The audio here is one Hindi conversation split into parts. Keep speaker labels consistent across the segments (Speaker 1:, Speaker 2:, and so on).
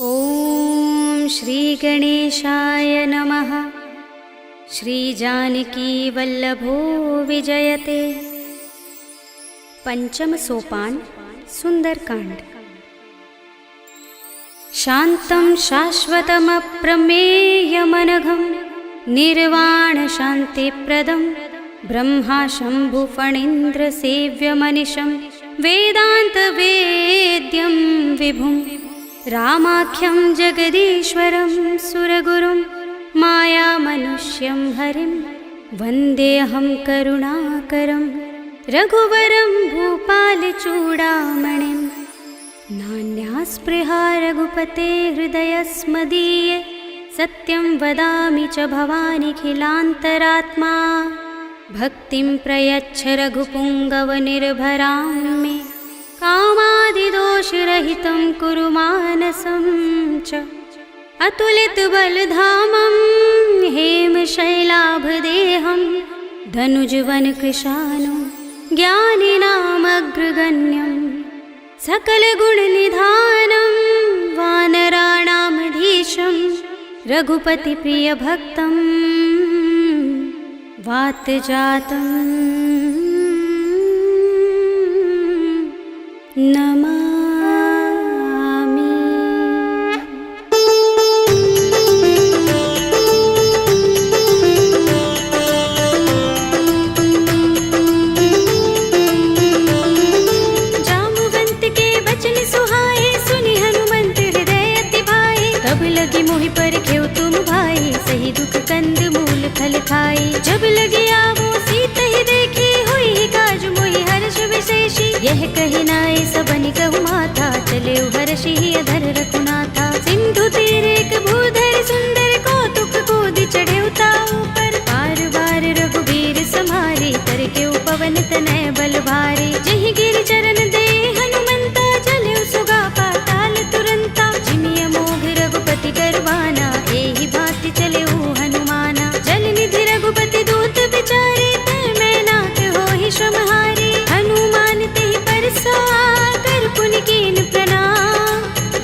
Speaker 1: ॐ श्री गणेशाय नमः। श्री जानकी वल्लभो विजयते। पंचम सोपान सुंदरकांड। शांतं शाश्वतमप्रमेयमनघं निर्वाण शान्तिप्रदं ब्रह्मा शंभु फणीन्द्र सेव्यमनिशं वेदांत वेद्यं विभुं रामाख्यं जगदीश्वरं सुरगुरुं मायामनुष्यं हरिं वन्देऽहं करुणाकरं रघुवरं भूपालचूडामणिं। नान्यास्पृहा रघुपते हृदयस्मदीये सत्यं वदामि च भवानिखिलान्तरात्मा। भक्तिं प्रयच्छ रघुपुङ्गवनिर्भरां मे कामादिदोषरहितं कुरु मानसं च। अतुलितबलधामं हेमशैलाभदेहं धनुजवनकृशानुं ज्ञानिनामग्रगण्यं सकलगुणनिधानं वानराणामधीशं रघुपतिप्रियभक्तं वातजातं नमामि। जामुवंत के बचन सुहाए सुनि हनुमंत हृदय अति भाए। तब लगी मोहि पर खेव तुम भाई सही दुख कंद मूल फल खाई। जब लगी आवो सीता ही देखी हुई काज मोहि हर्ष विशेषी। यह कही नाय सबनि कहु माथा चले हर्षि अधर रघुनाथा। सिंधु तीर एक भूधर सुंदर कौतुक कूदि चढ़े ताऊ पर। बार बार रघुबीर समारे तर के पवन तनय बल भारे। जहि गिर चरण दे हनुमंता चले सुगा पाताल तुरंता। जिमिय मोघ रघुपति करवाना एहि भांति चले हनुमाना। जल निधि रघुपति दूत बिचारे तै मैं नाथ होहि श्रमहारी। हनुमान तेहि परसा कर पुनि कीन प्रणाम।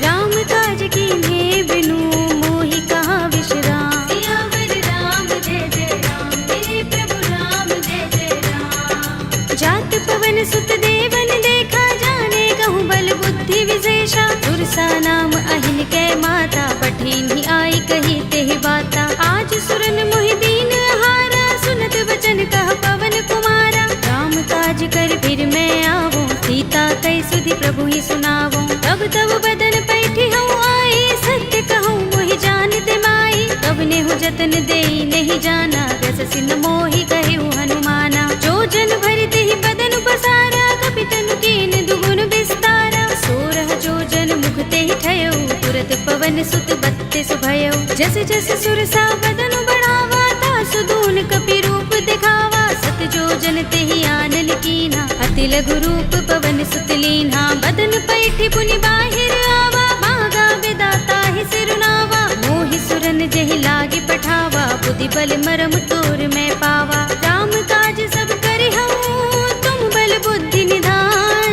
Speaker 1: राम काज कीन्हे बिनु मोहि कहाँ विश्राम। सियावर राम जय जय राम मेरे प्रभु राम जय जय राम। जात पवन सुत देवन देखा जाने कहूँ बल बुद्धि विशेषा। सुरसा नाम अहिन कै माता पठिन्हि आई कही तेहि बाता। आज सुरन मोहि दीन हारा सुनत बचन कह पवन कुमारा। राम काज कर फिर मैं आवो सीता कई सुधि प्रभु ही सुनावो। तब तब बदन पैठी हूँ आई सत्य कहूँ मोहि जान दे माई। तब नेहु जतन देई नहीं जाना रस सिन मोहि कहु हनुमाना। जो जन भरि तेहि बदन पसारा कपितनु कीन दुगुन विस्तारा। सोरह जो जन मुख तेहि ठयउ तुरत पवन सुत बत्तीस भयउ। जस जस सुरसा बदन बढ़ावा तासु दून कपि रूप दिखावा। सत जो जन तेहि आनन कीन्हा अति लघु रूप पवन सुत लीन्हा। बदन पैठी पुनि बाहिर आवा मागा विदाता ही सिरुनावा। मोहि सुरन जहि लागे पठावा बुद्धि बल मरम तोर मैं पावा। राम काज सब करि हूँ तुम बल बुद्धि निधान।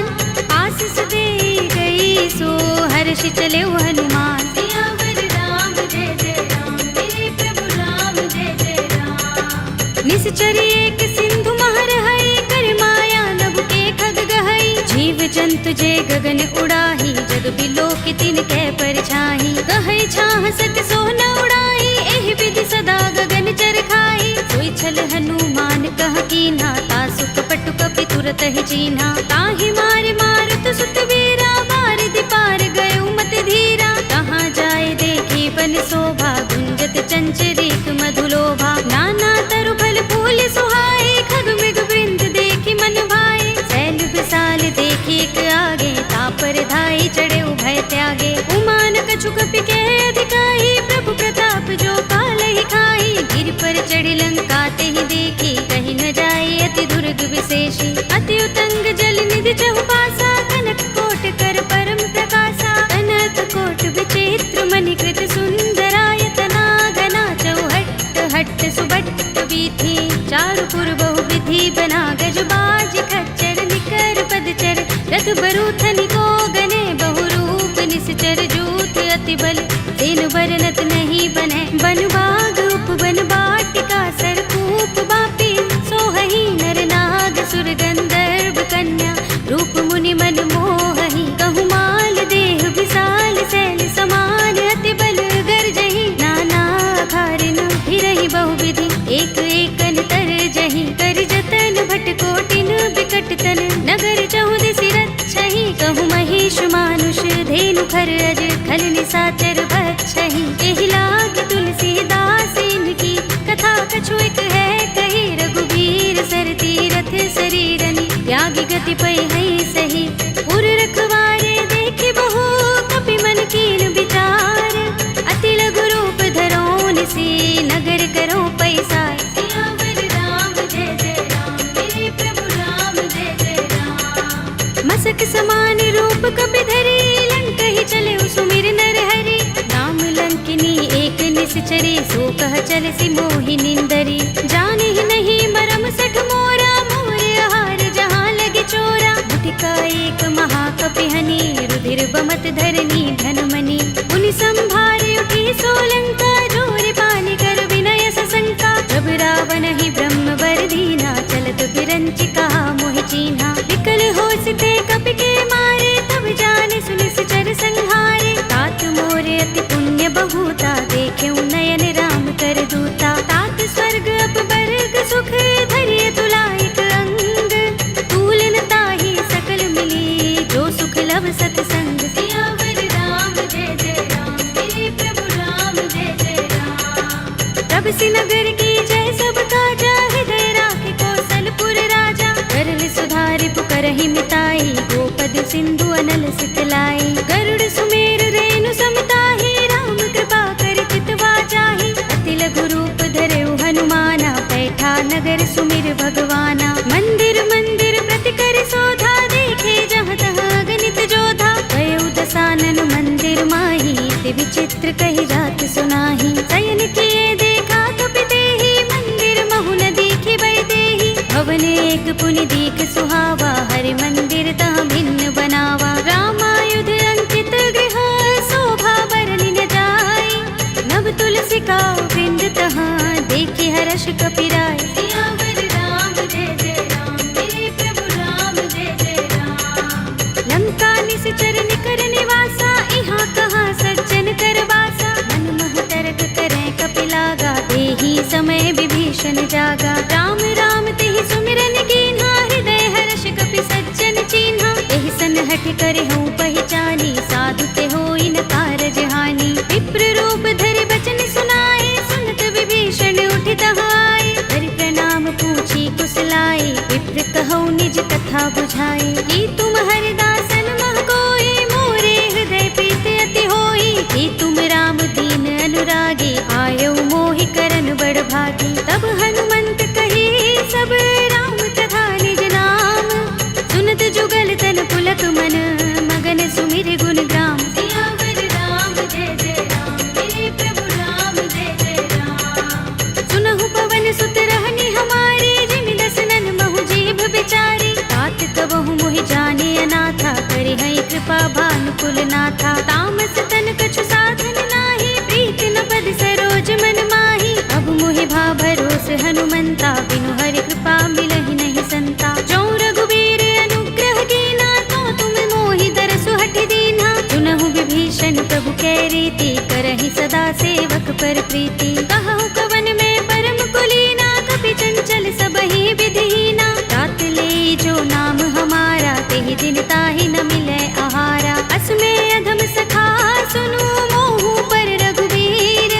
Speaker 1: आशीष दे गई सो हर्षि चले हनुमान। सियावर राम जय जय राम मेरे प्रभु राम जय जय राम। निश्चरी एक सिंधु महर हई कर माया नभ के खग गहई। जीव जंतु जे गगन उड़ाही जग बिलो के तिन कै परछाही। कहै छाह सक सो न उड़ाई एहि विधि सदा गगन चर खाई। सोई छल हनुमान कह कीन्हा तासु कपटु कपि तुरत ही चीन्हा। ताहि मारे मारुत सुत वीरा बारिधि पार गयो मत धीरा। कहाँ जाए देखी बन शोभा गुंजत चंचरीक मधुलोभा। नाना तरु फल फूल सुहाए खग मृग वृंद देखी मन भाए। शैल विशाल देखी एक आगे तापर धाई चढ़े भय त्यागे। उमान कछु कपि के अधिकाई प्रभु प्रताप जो काल ही खाई। गिर पर चढ़ी लंका तेहि देखी कहीं न जाए अति दुर्ग विशेषी। अति उतंग जल निधि चहुपासा कनक कोट कर परम प्रकाशा। अनंत कोट विचित्र मणिकृत सुंदरायतना घना चौहट्ट हट्ट सुबट्ट वीथि। चारु पुर बहु विधि बना गज बाज खच्चर निकर पदचर। रथ बरूथनि को गने बहु रूप निश्चर जूथ अति अति बल तेन बरनत नहीं बने। बन बाग उपवन बाटिका सरकूप बापी सोहहि नर नाग सुर गंधर्व कन्या रूप मुनि मन मोहहि। कहु माल देह विशाल शैल समान अति बल गर्जहि। नाना खारिन फिरहि बहुविधि एक एकन तरजहि। कर जतन भट कोटिन बिकट तन नगर चहुदिस रक्षहि। कहु महिष मानुष धेनु खर अज खल निशाचर बक्षहि। एहि लाग तुलसीदास इनकी कथा कछु एक है कही। रघुबीर सर तीरथ शरीरनि त्यागी गति पै है सही। उर रखवारे देखे बहु कपि मन कीन विचार। अति लघु रूप धरो निसी नगर करो पैसार। सियावर राम जय जय राम मेरे प्रभु राम जय जय राम। मसक समान रूप कपि धरे लंक ही चले सुमिर नर हरि। नाम लंकिनी एक निश्चरी सो कह चल सी मोहि निंदरी। जाने ही नहीं मरम सठ मोरा मोर आहार जहाँ लगे चोरा। मुठिका एक महाकपिहनि रुधिर बमत धरनी धनमणि। मुनि संभारे उठी सोलंका जोर पानी कर विनय सशंका। जब रावण ही ब्रह्म वर दीना चलत बिरंचि कहा मोहि चीन्हा। विकल होसिते कपि के मारे तब जाने सुनिस चर संहारे। तात मोरे अति पुण्य बहुता देखे नयन राम कर दूता। तात स्वर्ग अपवर्ग सुख धरिय तुलायक अंग। तूलन ताहि सकल मिली जो सुख लव सतसंग। सियावर राम जय जय राम मेरे प्रभु राम जय जय राम। तब से नगर की जय सब काजा हृदय राखे कौशलपुर राजा। करल सुधारि पुकरहि मिताई गोपद सिंधु अनल सितलाई। गरुड़ सुमेर रेणु समताहि राम कृपा कर चितवा जाहि। अति लघु रूप धरेउ हनुमाना बैठा नगर सुमिर भगवाना। मंदिर मंदिर प्रति कर शोधा देखे जहाँ तहाँ गणित जोधा। गयउ दसानन मंदिर माही अति विचित्र कही जात सुनाही। शयन किए देखा कपि तेहि मंदिर महु न दीखि बै देहि। भवन एक पुनि दीख सुहावा हरि मंदिर तहाँ भिन्न बनावा। रामायुध अंकित गृह शोभा बरनि न जाय। नव तुलसी का वृंद तहाँ देखि हर्ष कपि राय। सियावर राम जय जय राम मेरे प्रभु राम जय जय राम। लंका निश्चर निकर निवासा इहाँ कहाँ सज्जन कर बासा। मन मोह तरक करें कपि लागा देहि समय विभीषण जागा। राम राम तेहि सुमिरन कीन्हा हृदय हर्ष कपि सज्जन चीन्हा। एहि सन हठ करे हूँ पहचानी साधु ते होई न कारज हानि। विप्र रूप धरि बचन सुनाए सुनत विभीषण उठि तहाय। हरि प्रणाम पूछी कुशलाए विप्र कहौ निज कथा बुझाए। कि तुम हरिदासन मह कोई मोरे हृदय प्रीत अति होई। कि तुम राम दीन अनुरागी आयौ मोहि करन बड़ भागी। तब हनुमंत कही सब राम तथा निज नाम। सुनत जुगल तन पुलक मन मगन सुमिर गुण ग्राम। सियावर राम जय जय राम मेरे प्रभु राम जय जय राम। सुनहु पवन सुत रहनी हमारे जिमि दसनन महु जीभ बिचारी। तात कबहु मोहि जाने अनाथा करे हैं कृपा भानुकुल नाथा। तामस तन कछु साधन नाही प्रीत न पद सरोज मन माही। अब मोहि भा भरोस हनुमंता बिनु हरि कृपा मिलहि नहीं संता। जो रघुबीर अनुग्रह कीना तो तुम मोहि दरसु हठ दीन्हा। सुनहु विभीषण प्रभु कै रीति करहि सदा सेवक पर प्रीति। कहु कवन में परम कुलीना कपि चंचल सबहि विधिहीना। तात ले जो नाम हमारा तेहि दिन ताहि न मिलै आहारा। अस में अधम सखा सुनु मोहु पर रघुबीर।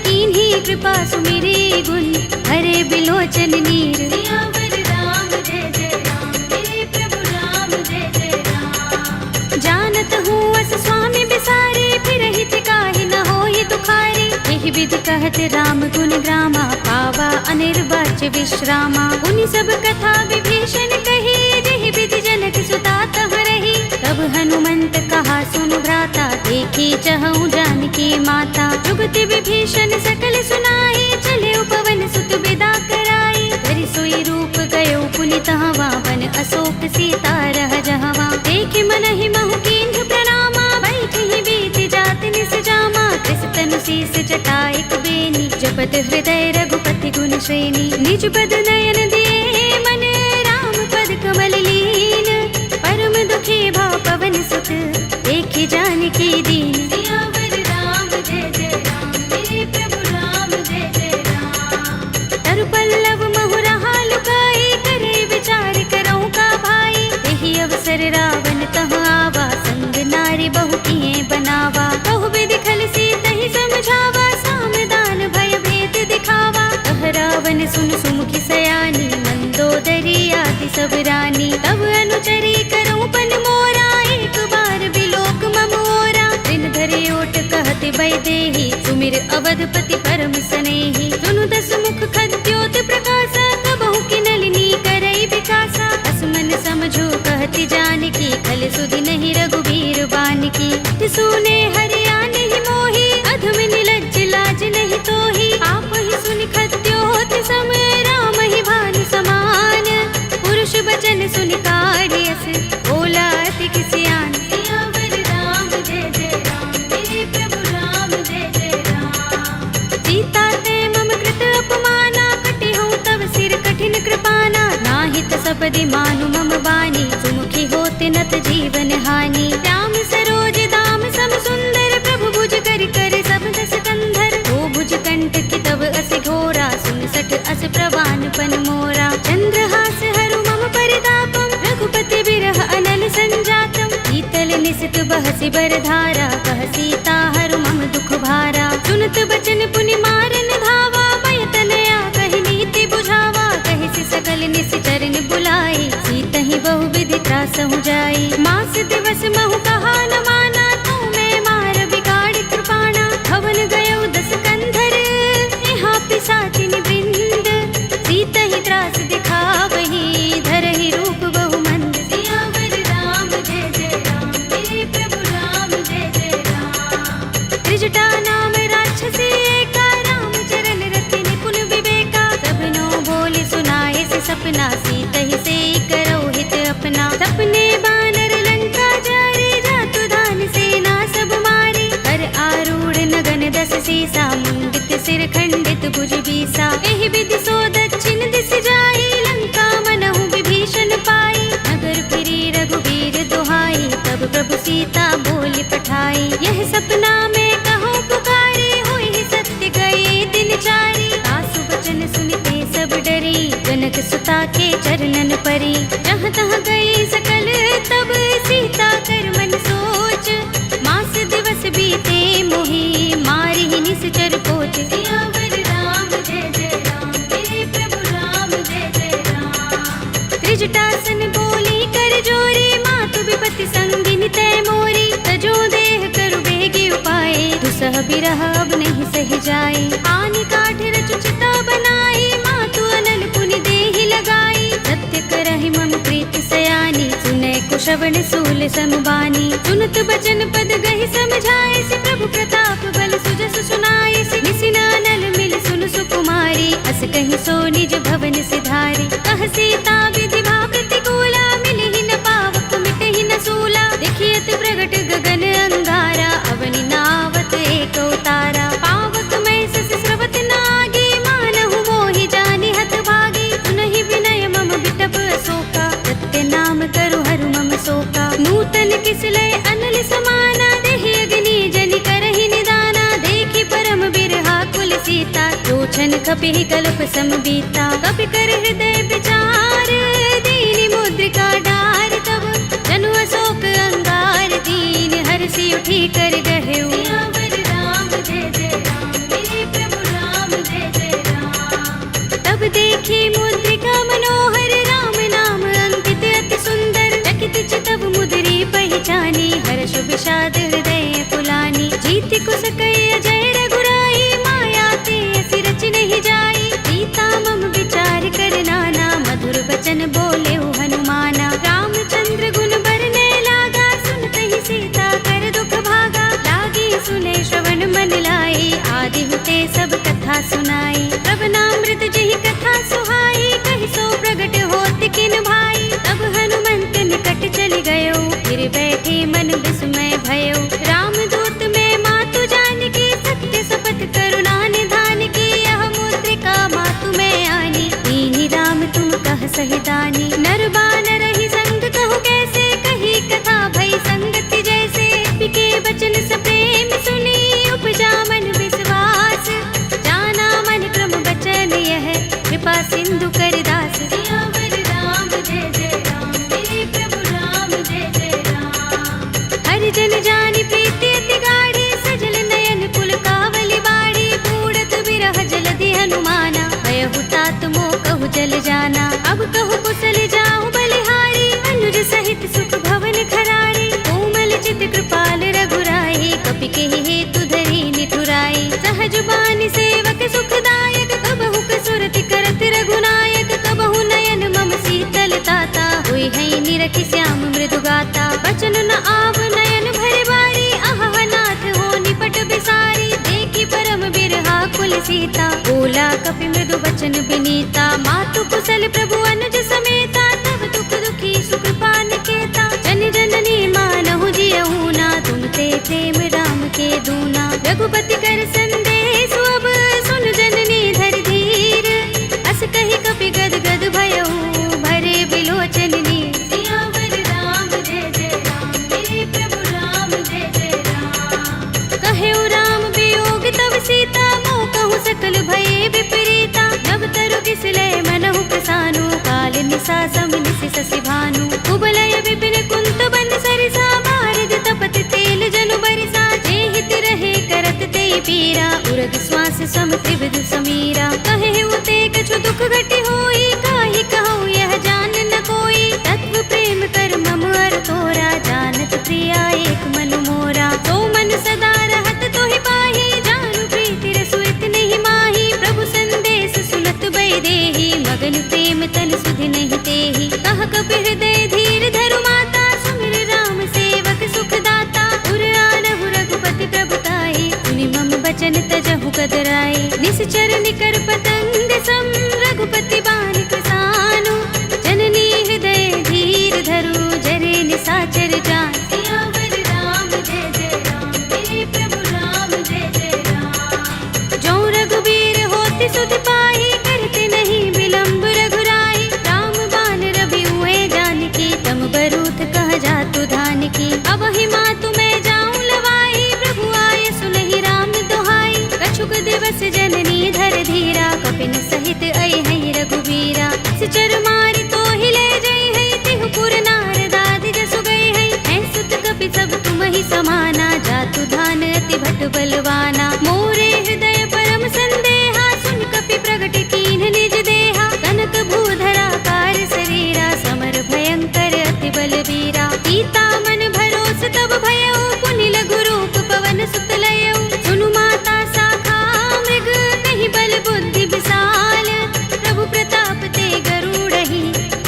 Speaker 1: कीन्ही कृपा सुमिरी गुण हरे बिलोचन नीर। सियावर राम जय जय राम मेरे प्रभु राम जय जय राम। जानत हूँ अस स्वामी बिसारे फिरहि काहि न होहि दुखारे। एहि विधि कहत राम गुण ग्रामा पावा अनिर्वाच्य विश्रामा। उनि सब कथा विभीषण कही जेहि विधि जनक सुता तह रही। तब हनुमंत कहा सुनु भ्राता देखी चहु जानकी माता। जुगति विभीषण सकल सुनाई चले उपवन सुत विदा कराई। धरि सोई रूप गयो पुनि तहवा वन अशोक सीता रह जहवा। देख मन ही महु कीन्ह प्रणामा बैठि बीत जात निस जा। जटा एक बेनी, जपत हृदय रघुपति गुण श्रेणी। निज पद नयन दिए मन, राम पद कमल लीन। परम दुखी भाव पवन सुत, देखि जानकी दीन। सियावर राम जय जय राम, मेरे प्रभु राम जय जय राम। तरु पल्लव महु रहा लुकाई, करे विचार करऊं का भाई। यही अवसर रावण तह आवा, संग नारी बहु किए बनावा। बहु विधि खल सीतहि समझावा, सामदान भय भेद दिखावा। कह रावण सुन सुमुखी सयानी, मंदोदरी आदि सब रानी। तब अनुचरी करऊं पन मोरा, एक बार बिलोक मम ओरा। दिन धरे ओट कहते वैदेही, सुमिर अवधपति परम सनेही। सुनु दस मुख खद्योत प्रकाशा, कबहु की नलिनी करई विकासा। असमन समझो कहती जानकी, खल सुधि नहीं रघुबीर बानकी। सुने हरिया नहीं मोही, अधम निलज्ज लाज नहीं तोही। आप ही सुनि खद्योत सम, राम ही भानु समान। पुरुष बचन सुनि काढ़ियस, बोला अति किसियान। सियावर राम जय जय राम, मेरे प्रभु राम जय जय राम। सीता ते मम कृत अपमाना, कटि हूँ तव सिर कठिन कृपाना। नाहित सपदि मानु मम बानी, सुमुखी होते नत जीवन हानि। राम सरोज दाम सम सुंदर, प्रभु भुज कर कर सब दस कंधर। ओ भुज कंठ की तब अस घोरा, सुन सठ अस प्रवान पन मोरा। चंद्रहास हरु मम परितापम, रघुपति बिरह अनल संजातम। शीतल निसित बहसि बरधारा, कह सीता हरु मम दुख भारा। सुनत बचन पुनि मारन धावा, भय तनया कहि नीति बुझावा। कहि सकल निश्चर बुलाई, सीतहि बहु विधि त्रासहु जाई। मास दिवस महु कहा न माना, तू मैं मार बिगाड़ कृपाणा। भवन गयो दस कंधर, यहाँ पिशाचिनि वृंद। सीतहि त्रास दिखावही, धरहि रूप बहु मंद। सियावर राम जय जय राम, मेरे प्रभु राम जय जय राम। त्रिजटा नाम राक्षसी एका, राम चरण रति निपुण विवेका। सबनो बोले सुनाए से सपना, सीतहि से करो हित अपना। सपने बानर लंका जारे, जातु धान सेना सब मारे। हर आरूढ़ नगन दस सीसा, मुंडित सिर खंडित भुज बीसा। एहि विधि सो दक्षिण दिस जाई, लंका मनहु विभीषण पाई। नगर फिरी रघुबीर दुहाई, तब प्रभु सीता बोली पठाई। यह सपना में कहूँ पुकारे, होई सत्य गए दिन चारी। सासु बचन सुनते सब डरी, जनक सुता के चरणन परी। जहाँ तहाँ गई सकल तब, सीता कर मन सोच। मास दिवस बीते मोही, मारी ही निश्चर पोच। सियावर राम जय जय राम, मेरे प्रभु राम जय जय राम। त्रिजटासन बोली कर जोरी, मातु विपति संगिनी तय मोरी। तजो देह करु बेगी उपाय, दुसह बिरह अब नहीं सह जाए। आनि काठ रचु चिता बनाई, मातु अनल पुनि देहि लगाई। सत्य करहि मम प्रीत सयानी, सुनै कुशवन सूल समबानी। सुनत बचन पद गहि समझाए, सि प्रभु प्रताप बल सुजस सुनाए। निसिना नल मिल सुन सुकुमारी, अस कहि सो निज भवन सिधारी। कह सीता विधि भा प्रतिकूला, मिलहि न पावक मिटहि न सूला। देखियत प्रगट गगन अंगारा, अवनि नावत एक उतारा। पावक मैं सस स्रवत नागी, मानहु मोहि जानि हत भागी। सुनहि विनय मम बिटप अशोका, सत्य नाम करु हरु मम शोका। नूतन किसलय अनल समाना, देहि अग्नि जनि करहि निदाना। देखि परम बिरहा कुल सीता, लोचन कपिहि कल्प सम बीता। कपि कर हृदय विचार, दीनि मुद्रिका डार। तब जनु अशोक अंगार, दीन हरषि उठी कर गहेउ। सियावर राम जय जय राम, मेरे प्रभु राम जय जय राम। तब देखी मुद्रिका मनोहर, राम नाम अंकित अति सुंदर। चकित चितव मुद्री पहचानी, हर्ष विषाद हृदय पुलानी। जीति कुस कई अजय रघुराई, माया ते असि रच नहीं जाई। सीता मम विचार कर नाना, मधुर वचन बोले हनुमाना। रामचंद्र गुण बरने लागा, सुनतहि सीता कर दुख भागा। लागी सुने श्रवण मन लाई, आदि हुते सब कथा सुनाई। तब नामृत जहि कथा सुहाई, कहि सो प्रगट होत किन भाई। तब हनुमंत निकट चल गयो, फिर बैठे मन विस्मय भयो। रामदूत में मातु जानकी, सत्य शपथ कर सीता, बोला कपि मृदु बचन विनीता। मातु कुशल प्रभु अनुज समेता, तब दुख दुखी सुकृपा निकेता। जन जननी मानहु जियहु ना, तुम ते प्रेम राम के दूना। रघुपति कर संदेश अब सुन जननी धर धीर, अस कहि कपि गद गद भयहु भरे बिलोचन नीर। सियावर राम जय जय राम, मेरे प्रभु राम जय जय राम। कहेउ राम वियोग तब सीता, मोह कहूँ सकल भये विपरीता। नव तरु किसले मनहु प्रसानु, काल निसा सम निसि ससि भानु। कुबलय विपिन कुंत बंद सरिसा, बारद तपत तेल जनु बरिसा। जे हित रहे करत ते पीरा, उरग श्वास सम त्रिविध समीरा। कहेउ ते कछु दुख घटी होई, काहि कहूँ यह जान न कोई। तत्व प्रेम कर मम अर तोरा, जानत प्रिया एक मन मोरा। तो मन सदा रहत तोहि पाहि, जानु प्रीति रसुइत नहीं माही। प्रभु संदेश सुनत बै देहि, मगन प्रेम तन सुधि नहीं तेहि। कह कपि हृदय धीर धरु माता, सुमिर राम सेवक सुख दाता। उर आनहु रघुपति प्रभुताई, सुनि मम बचन तजहु कदराई। निश्चर निकर पतंग सम, रघुपति बानिक सानु। जननी हृदय धीर धरु, जरे निसाचर जान। सियावर राम जय जय राम, मेरे प्रभु राम जय जय राम। जो रघुबीर होति सुधि पाहि, करते नहीं विलंब रघुराई। राम बान रवि हुए जानकी, तम बरूथ कह जातु धानकी। अब ही मातु मैं जाऊं लवाई, प्रभु आए सुनहि राम दोहाई। कछुक दिवस जननी धर धीरा, कपिन सहित अइ हैं रघुबीरा। सिचर मारि तो ही ले जई है, तिहु पुर नारद आदि जसु गए हैं। हैं सुत कपि सब तुम ही समाना, जातु धान अति भट बलवाना। मोरे हृदय परम संदेहा, सुन कपि प्रगट कीन्ह निज देहा। कनक भूधरा कार शरीरा, समर भयंकर अति बलवीरा। सीता मन भरोस तब भयउ, पुनि लघु रूप पवन सुत लयउ। सुनु माता शाखा मृग, नहीं बल बुद्धि विशाल। प्रभु प्रताप ते गरुड़हि,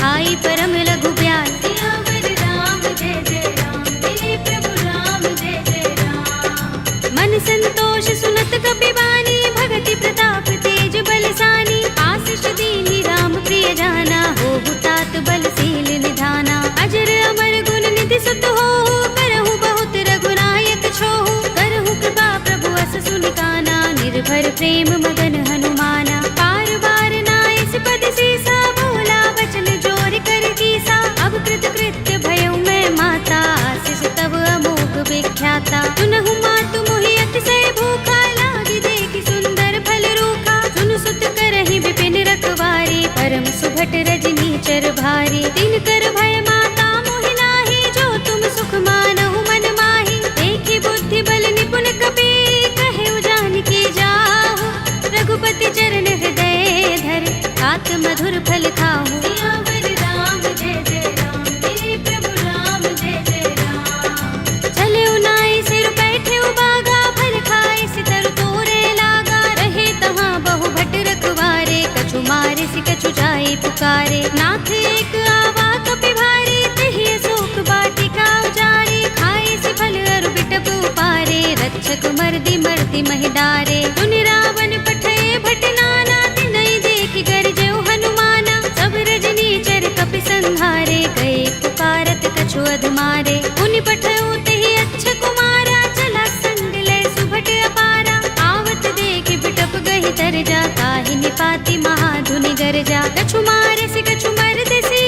Speaker 1: आई परम लघु ब्याल। सियावर राम जय जय राम, मेरे प्रभु राम जय जय राम। मन संतोष सुनत कपि बानी, भगति प्रताप तेज बलसानी। आशीष दीनी राम प्रिय जाना, होहु तात बलशील निधाना। अजर अमर गुण निधि सुत होहु, करहु बहुत रघुनायक छोहु। करहु कृपा प्रभु अस सुनि काना, निर्भर प्रेम मगन हनुमाना। बार बार नाइस पद सीसा, बोला वचन जोर कर कीसा। अब कृत कृत्य भयउ मैं माता, आशीष तब अमोघ विख्याता। सुनहु मातु मोहि अतिशय भूखा, लागी देखि सुंदर फल रूखा। सुनु सुत करहि विपिन रखवारी, परम सुभट रजनी चर भारी। दिन कर भय माता मोहि नाहि, जो तुम सुख मानहु मन माहि। देखि बुद्धि बल निपुण कपि, कहेउ जानकी जाहु। रघुपति चरण हृदय धर, तात मधुर फल खाहु। सियावर राम जय जय राम, मेरे प्रभु राम जय जय राम। चले उनाई सिर बैठे उबागा, फल खाए सितर तोरे लागा। रहे तहाँ बहु भट रखवारे, कछु मारे सि कछु जाए पुकारे। नाथ एक आवा कपि भारी, तिहि अशोक वाटिका उजारी। खाए सि फल अरु बिटप उपारे, रक्षक मर्दि मर्दि महि डारे। सुनि रावण पठय भट नाना, तिनहि देखि गरजेउ हनुमाना। सब रजनी चर कपि संहारे, गए पुकारत कछु अधमारे। मुनि पठउ तेहि अच्छ कुमारा, चला संग लय सुभट अपारा। आवत देखि बिटप गहि तरजा, काहि निपाति महाधुनि गरजा। कछु मारे सि कछु मरदेसि,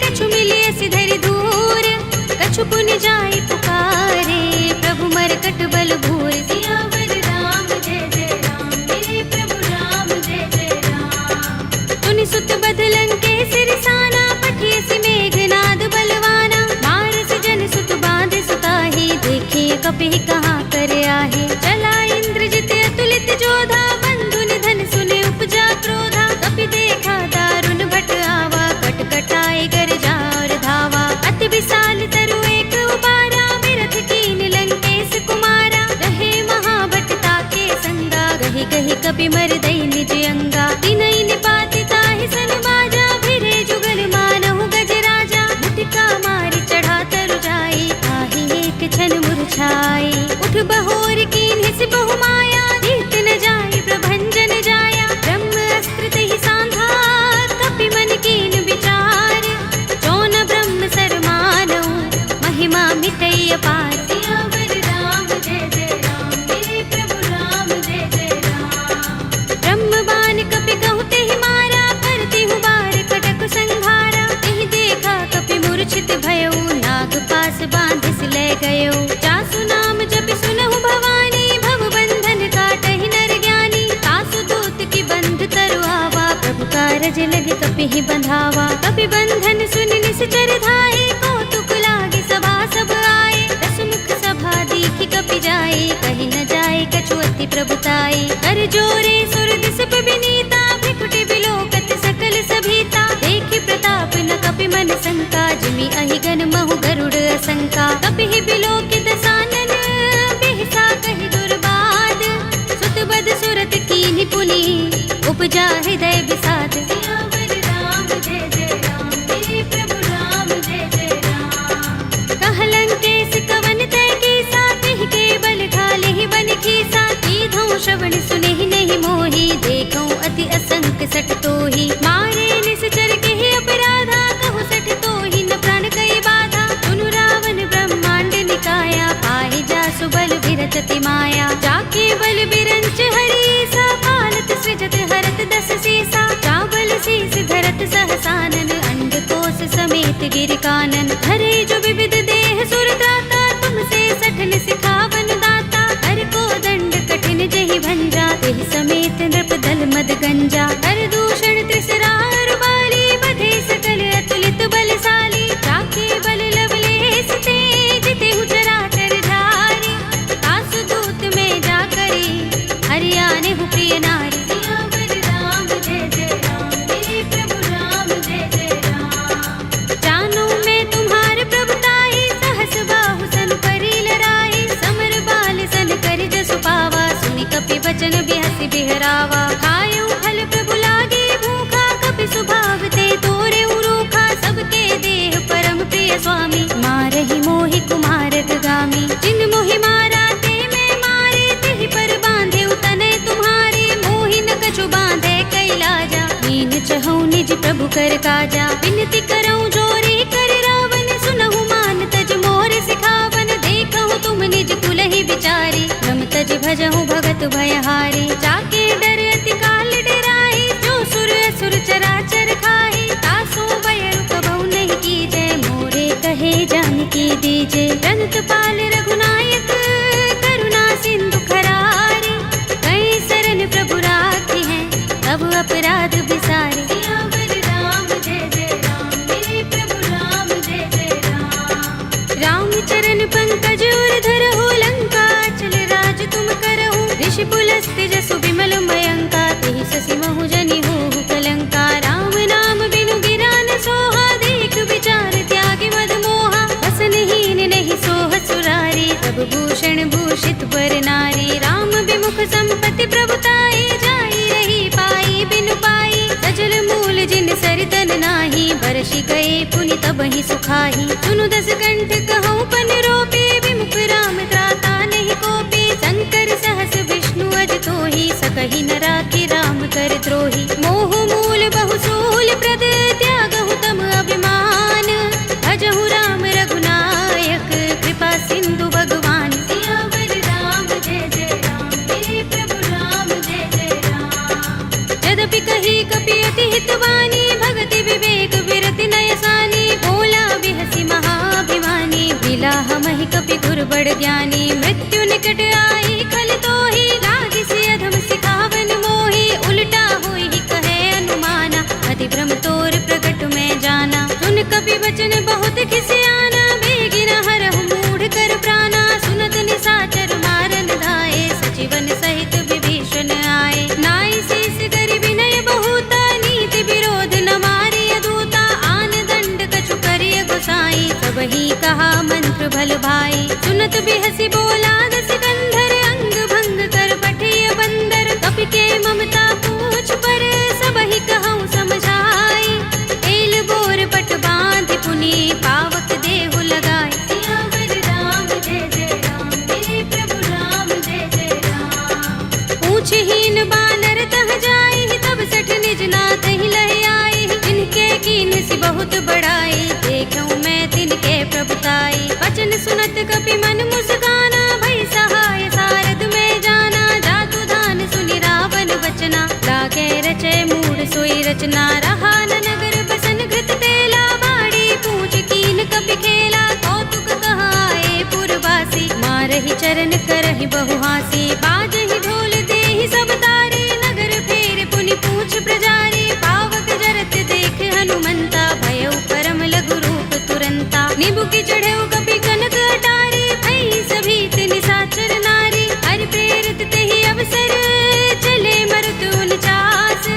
Speaker 1: कछु मिलिय सि धरि धूर। कछु पुनि जाई पुकारे, प्रभु मरकट बल भूर। सियावर राम जय जय राम, मेरे प्रभु राम जय जय राम। तुनि सुत बध लंकेश रिसाना, पठिय सि मेघनाद बलवाना। मारस जन सुत बांध सुताहि, देखिए कपि कहाँ कर आहे। चला इंद्रजित अतुलित जोधा, बंधु निधन सुने उपजा क्रोधा। कपि देखा दारुण भट आवा, कट कटाए गरजा और धावा। अति विशाल तरु एक उबारा, बिरथ कीन लंकेश कुमारा। रहे महाभट ताके संगा, गहि गहि कपि मर दई निज अंगा। तिनहि निपाति ताहि सन बाजा, भिरे जुगल मानहु गज राजा। मुटिका मारि चढ़ा तरु जाई, ताहि एक छन मुरझाई। उठ बहोर कीन्हि सि बहु माया, जीत न जाई प्रभंजन कपि ही बंधावा। कपि बंधन सुन निश्चर धाये, कौतुक लागे सभा सब आए। दस मुख सभा दीखि कपि जाए, कही न जाए कछु अति प्रभुताई। कर जोरे सुर दिस विनीता, भ्रिकुटि बिलोकत सकल सभीता। देखि प्रताप न कपि मन शंका, जिमि अहिगन महु गरुड़ असंका। कपि ही बिलोकित सानन, बिहसा कहि दुर्बाद। सुत बद सुरत कीन्हि पुनि, उपजा हृदय विषाद। सियावर राम जय जय राम, मेरे प्रभु राम जय जय राम। कह लंकेश कवन तय कीसा, तिहि के बल ढाले ही बन खीसा। कीधौं श्रवण सुनेहि नहीं मोहि, देखौं अति असंक सठ तोहि। मारे निश्चर केहि अपराधा, कहु सठ तोहि न प्राण कई बाधा। सुनु रावण ब्रह्मांड निकाया, पाहि जासु बल बिरचति माया। जाके बल बिरंच हरीसा, पालत सृजत हरत दस सीसा। चावल शीस धरत सहसानन, अंडकोश समेत गिर कानन। धरे जो विविध देह सुर त्राता, तुमसे सठन सिखावन दाता। हर को दंड कठिन जहि भंजा, तेहि समेत नृप दल मद गंजा। हर दूषण त्रिसरार बाली, बधे सकल अतुलित बलशाली। जाके बल लवलेस ते, जितेहु चराचर झारी। तासु दूत में जा करी, हरियाणे हु प्रिय नारी। सियावर राम जय जय राम, मेरे प्रभु राम जय जय राम। जानो मैं तुम्हार प्रभुताई, सहस बाहु सन करी लड़ाई। समर बाल सन करि जसु पावा, सुनि कपि बचन बिहसि बिहरावा। खायउ फल प्रभु लागे भूखा, कपि स्वभाव ते तोरे रूखा। सबके देह परम प्रिय स्वामी, मारहि मोहि कुमारक गामी। जिन मोहि मारा ते मैं मारे, तिहि पर बांधे तनय तुम्हारे। मोहि न कछु बांधे कैलाजा, मीन चहु निज प्रभु कर काजा। विनती करऊं जोरी कर रावण, सुनहु मान तज मोर सिखावन। देखहु तुम निज कुलहि बिचारी, रम तज भजहु भगत भयहारी। जाके डर अति काल डराहि, जो सुर असुर चराचर खाहि। तासो बयरु कबहु नहीं कीजय, मोरे कहे जानकी दीजे। रंत पाल रघुनायक, करुणा सिंधु खरारे। कई शरण प्रभु राखी हैं, तब अपराध बिसारे। सियावर राम जय जय राम, मेरे प्रभु राम जय जय राम। राम चरण पंकज उर धरहु, लंका चल राज तुम करहु। ऋषि पुलस्त्य जसु विमल मयंका, तेहि शशि महु जनि होहु कलंका। राम नाम बिनु गिरा न सोहा, देख विचार त्यागी मद मोहा। बसनहीन नहीं सोह सुरारी, सब भूषण भूषित बर नारी। राम विमुख संपत्ति प्रभुताई, जाई रही पाई बिनु पाई। सजल मूल जिन सरितन नाही, बरषि गए पुनि तबहि सुखाही। सुनु दस कंठ कहऊँ पन रोपे, विमुख राम त्राता नहीं कोपे। शंकर सहस विष्णु अज तोहि, सकहि न राखि राम कर द्रोही। मोह मूल बहु सूल प्रद, त्यागहु तम अभिमान। भजहु राम रघुनायक, कृपा सिंधु भगवान। सियावर राम जय जय राम, मेरे प्रभु राम जय जय राम। यद्यपि कही कपि अति हितवानी, भगति विवेक विरति नय सानी। भोला बिहसि महाभिमानी, मिला हमहि कपि गुर बड़ ज्ञानी। मृत्यु निकट आई खल तोहि, लागिसि अधम सिखावन मोहि। उल्टा होई कहे अनुमाना, अति भ्रम तोर प्रगट में जाना। सुन कपि वचन बहुत खिसियाना, बेगिन हरहु मूढ़ कर प्राणा। सुनत निशाचर मारन धाये, सजीवन सहित विभीषण आए। नाई शेष करि विनय बहुता, नीति विरोध न मारिय दूता। आन दंड कछु करिय गोसाई, सबहि कहा मंत्र भल भाई। सुनत बिहसि बोला दस कंधर, अंग भंग कर पठिय बंदर। कपि के ममता पूछ पर, सबहि कहऊँ समझाई। एल बोर पट बांधि पुनि, पावक देहु लगाई। सियावर राम जय जय राम, मेरे प्रभु राम जय जय राम। पूछहीन बानर तह जाई, तब सठ निज नाथ ही लहि आई। जिनके कीन्ह सि बहुत बड़ाई, देखऊँ मैं तिनके प्रभुताई। वचन सुनत कपि मन मुस्काना, भई सहाय सारद में जाना। जातु धान सुनि रावण वचना, लागे रचय मूढ़ सोई रचना। रहा न नगर बसन घृत तेला, बाड़ी पूछ कीन कपि खेला। कौतुक कहाए पुरवासी, मारहि चरण करहि बहु हासी। बाजहि ढोल देहि सब तारे, नगर फेर पुनि पूछ प्रजारी। पावक जरत देख बुकी चढ़े कपि कनक अटारी, भई सभी निशाचर नारी। हरि प्रेरित तेहि अवसर, चले मरुत 49।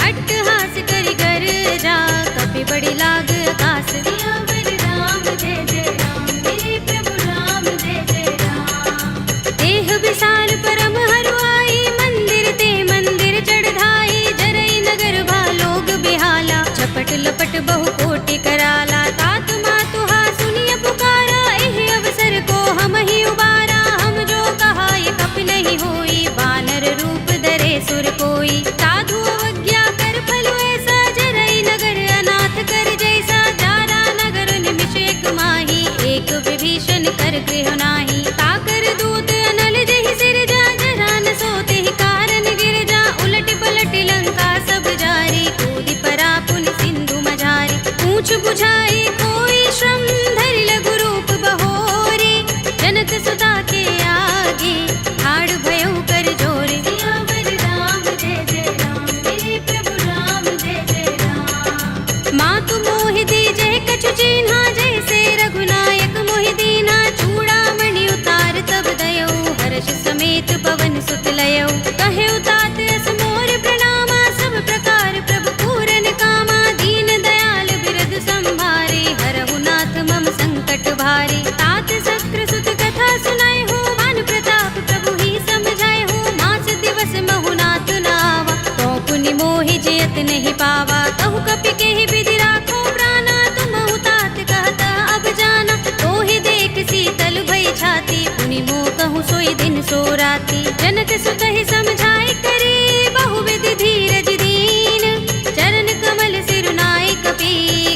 Speaker 1: अट्टहास करि गर्जा, कपि बड़ी लाग आकाश। सियावर राम जय जय राम, मेरे प्रभु राम जय जय राम। देह विशाल परम हरुआई, मंदिर ते मंदिर चढ़ाई। जरई नगर भालोग बिहाला, झपट लपट बहु कोटि कराला। तात मातुहा सुनिय पुकारा, एहि अवसर को हम ही उबारा। हम जो कहा ये कपि नहीं होई, वानर रूप धरे सुर कोई। साधु अवज्ञा कर फल ऐसा, जरई नगर अनाथ कर जैसा। जारा नगर निमिष एक माही, एक विभीषण कर गृह नाही। ताकर दूत अनल जहि सिर जा, जरा न सोते ही कारण गिर जा। उलट पलट लंका सब जारी, कूदि परा पुनि सिंधु मझारी। पूछ बुझाई कोई श्रम, धरि लघु रूप बहोरी। जनक सुता के आगे, ठाड़ भयउ कर जोरे। सियावर राम जय जय राम, मेरे प्रभु राम जय जय राम। मातु मोहि दीजै कछु चिन्हा, जैसे रघुनायक मोहि दीना। चूड़ामणि उतार तब दयौ, हर्ष समेत पवन सुत लयौ। कहे तात अस मोर प्रणामा, सब प्रकार प्रभु पूरन कामा। दीन दयाल बिरद संभारे, हरहु नाथ मम संकट भारे। तात शक्र सुत कथा सुनाए हो, मान प्रताप प्रभु ही समझाए हो। मास दिवस महु नाथ नावा, तो पुनि मोहि जयत नहीं पावा। कहु कपि केहि विधि राखो प्राणा, तुमहु तात कहता अब जाना। तोहि देख शीतल भई छाती, पुनि मोह कहूँ सोई दिन सो राती। जनक सुतहि समझाई करे, बहु विधि धीरज दीन। चरण कमल सिरुनाई कपि,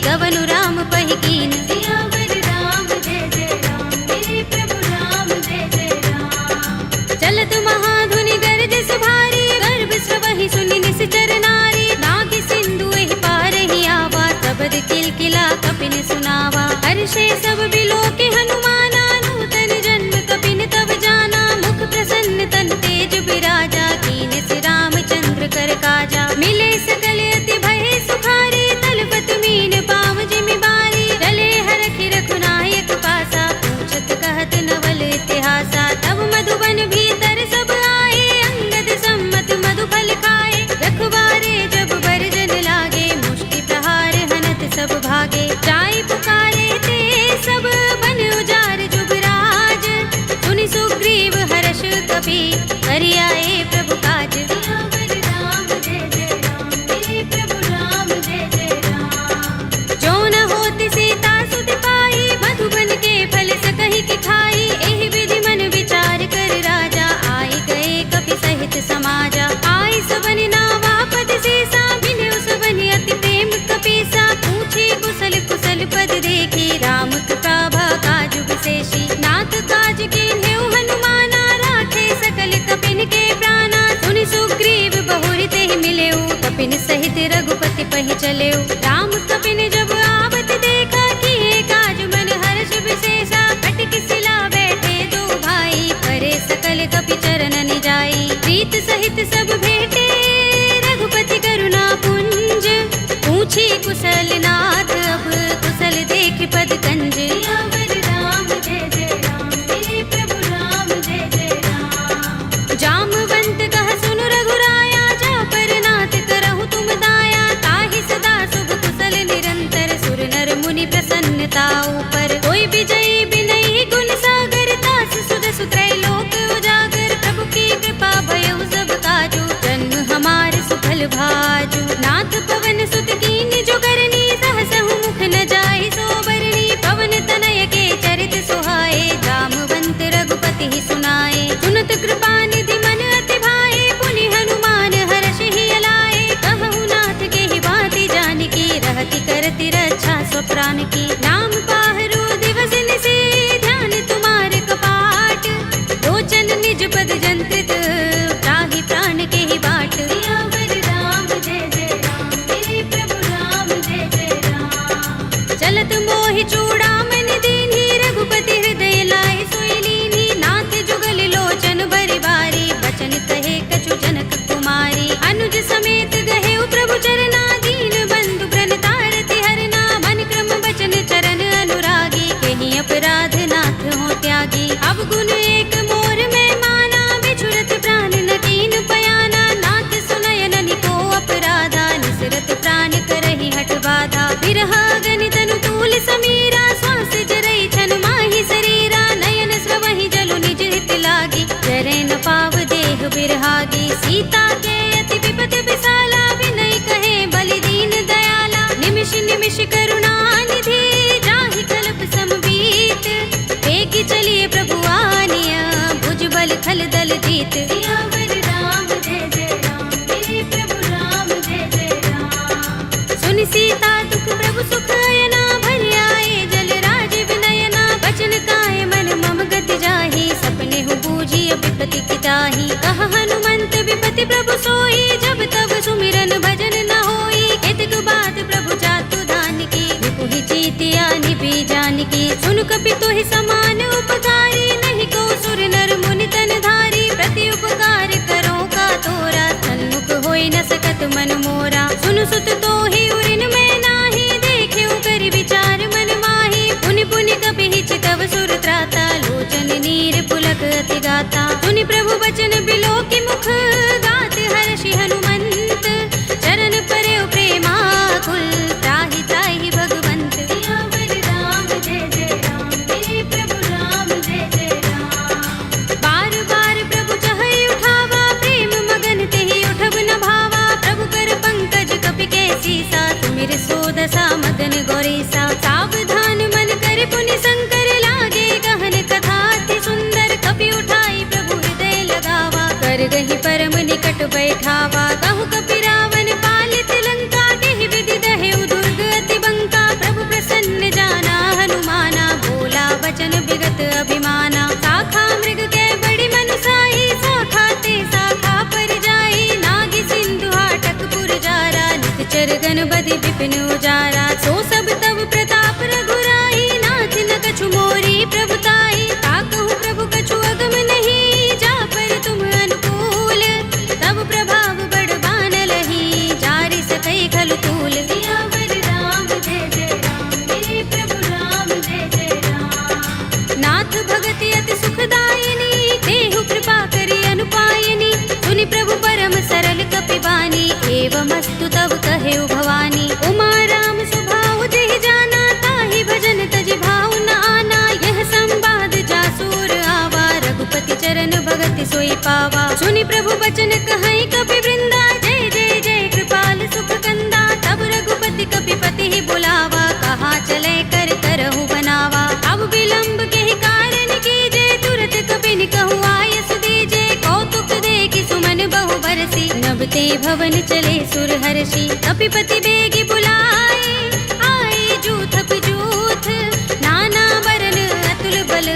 Speaker 1: गवनु राम पहि कीन। सियावर राम जय जय राम, मेरे प्रभु राम जय जय राम। चलत महाधुनि गरज सुभारी, गर्भ स्रवहि सुनि निश्चर नारी। नागि सिंधु एहि पार ही आवा, तबद किलकिला कपिन सुनावा। हर्षे सब बिलोके हनुमाना, नूतन जन्म कपिन तब जाना। मुख प्रसन्न तन तेज बिराजा, कीन सि रामचंद्र कर काजा। मिले सकल अति भय सुखारी, तलपत मीन पाव जिमि बारी। चले हरखि रघुनायक पासा, पूछत कहत नवल इतिहासा। तब मधुबन भीतर सब आए, अंगद सम्मत मधु फल खाए। रखवारे जब बरजन लागे, मुष्टि प्रहार हनत सब भागे। जाय पुकारे ते सब, बन उजार जुबराज। सुनि सुग्रीव हर्ष कपि, करि आए प्रभु काज। सियावर राम जय जय राम, मेरे प्रभु राम जय जय राम। जो न होति सीता सुत पाई, मधुबन के फल सकहि कि खाई। एहि विधि मन विचार कर राजा, आई गए कपि सहित समाजा। आई सबनि नावा पद सीसा, मिले सबनि अति प्रेम कपीसा। पूछे कुशल कुशल पद देखी, राम कृपा काजु विशेषी। नाथ काज कीन्हेउ हनुमाना, राखे सकल कपिन के प्राणा। सुनि सुग्रीव बहुरि तेहि मिलेउ, कपिन सहित रघुपति पहि चलेउ। राम कपिन जब आवत देखा, किए काज मन हर्ष विशेषा। कटक सिला बैठे दो भाई, करे सकल कपि चरण जाई। प्रीत सहित सब भेटे, रघुपति करुणा पुंज। पूछी कुशल नाथ, अब कुशल देख पद कंज। सियावर राम जय जय राम, मेरे प्रभु राम जय जय राम। जामवंत कह सुनु रघुराया, जा पर नाथ करहु तुम दाया। ताहि सदा शुभ कुशल निरंतर, सुर नर मुनि प्रसन्नता ऊपर। कोई विजयी बिनहि गुण सागर, तास सुध सुत्रय लोक उजागर। प्रभु की कृपा भयउ सब काजू, जन्म हमार सुफल भाजू। नाथ पवन सुत कीन जो करनी, सहसहु मुख न जाय सोबरनी। पवन तनय के चरित सुहाए, जामवंत रघुपति ही सुनाए। सुनत कृपा निधि मन अति भाए, पुनि हनुमान हर्ष ही अलाए। कहु नाथ के ही बाती जानकी, रहति करति रक्षा स्वप्रान की। नाम पाहरो दिवस निशि, ध्यान तुम्हार कपाट। लोचन निज पद जंत्रित, त्राहि प्राण के ही बाट। सियावर राम जय जय राम, मेरे प्रभु राम जय जय राम। चलत मोहि चूड़ामणि दीन्ही, रघुपति हृदय लाए सोई लीन्ही। नाथ जुगल लोचन बरि बारी, बचन कहे कछु जनक कुमारी। अनुज समेत गहेउ प्रभु चरना, दीन बंधु प्रण तारति हरना। मन क्रम बचन चरण अनुरागी, के चिरहागी। सीता के अति विपद विसाला, विनय कहे बलि दीन दयाला। निमिष निमिष करुणा निधि, जाहि कल्प समबीत। वेगी चलिए प्रभु आनिया, भुज बल खल दल जीत। सियावर राम जय जय राम, मेरे प्रभु राम जय जय राम। सुनि सीता दुख प्रभु सुख अयना, भरि आए जल राजीव नयना। बचन काए मन मम गति जाहि, सपने हु बूझी विपति की ताहि। कहा हनुमंत विपति प्रभु सोई, जब तब सुमिरन भजन न होई। केतक बात प्रभु जातु धान की, विपुहि जीतिया निपि जानकी। सुन कपि तोहि समान उपकारी, नहीं को सुर नर मुनि तन धारी। प्रति उपकार करो का तोरा, सन्मुख होई न सकत मन मोरा। सुन सुत तोहि उरिन में नाही, देखेउ करि विचार मन माही। पुनि पुनि कपि चितव सुर त्राता, लोचन नीर पुलक अति गाता। सुनि प्रभु बचन बिलोकि मुख, गात हर्षि हनुमंत। चरण परेउ प्रेमाकुल, त्राहि त्राहि भगवंत। सियावर राम जय जय राम, मेरे प्रभु राम जय जय राम। बार बार प्रभु चहई उठावा, प्रेम मगन तेहि उठब न भावा। प्रभु कर पंकज कपि के सीसा, सुमिर सोदसा मगन गौरीसा। सावधान मन कर पुनि शंकर, लागे गहन कथा अति सुंदर। कपि उठाई प्रभु हृदय लगावा, कर गहि परम निकट बैठावा। कहु कपि रावण पालित लंका, देहि विधि दहेउ दुर्ग अति बंका। प्रभु प्रसन्न जाना हनुमाना, बोला वचन विगत अभिमाना। शाखा मृग के बड़ी मनुसाही, शाखा ते शाखा पर जाई। नागी सिंधु हाटक पुर जारा, निकचर गण बधि विपिन उजारा। सो सब तब प्रताप रघुराई, नाथ न कछु मोरी प्रभुताई। ताकहु प्रभु कछु अगम नहीं, जा पर तुम अनुकूल। तब प्रभाव बड़ बान लही, जारि सकई खलु तूल। सियावर राम जय जय राम, मेरे प्रभु राम जय जय राम। नाथ भगति अति सुखदायिनी, देहु कृपा करि अनुपायिनी। सुनि प्रभु परम सरल कपि बानी, एवमस्तु तब कहेउ भवानी। उमा राम स्वभाव जेहि जाना, ताहि भजन तजि भाव न आना। यह संवाद जासुर आवा, रघुपति चरण भगति सोई पावा। सुनि प्रभु बचन कहई कपि वृंदा, जय जय जय कृपाल सुख कंदा। तब रघुपति कपि पति ही बुलावा, कहा चले कर करहु बनावा। अब विलंब के ही कारण कीजे, तुरत कपि कहु आयस दीजे। कौतुक देखि सुमन बहु बरसी, नभ ते भवन चले सुर हर्षि। कपिपति बेगी बुलाए, आए जूथप जूथ। नाना बरन अतुल बल,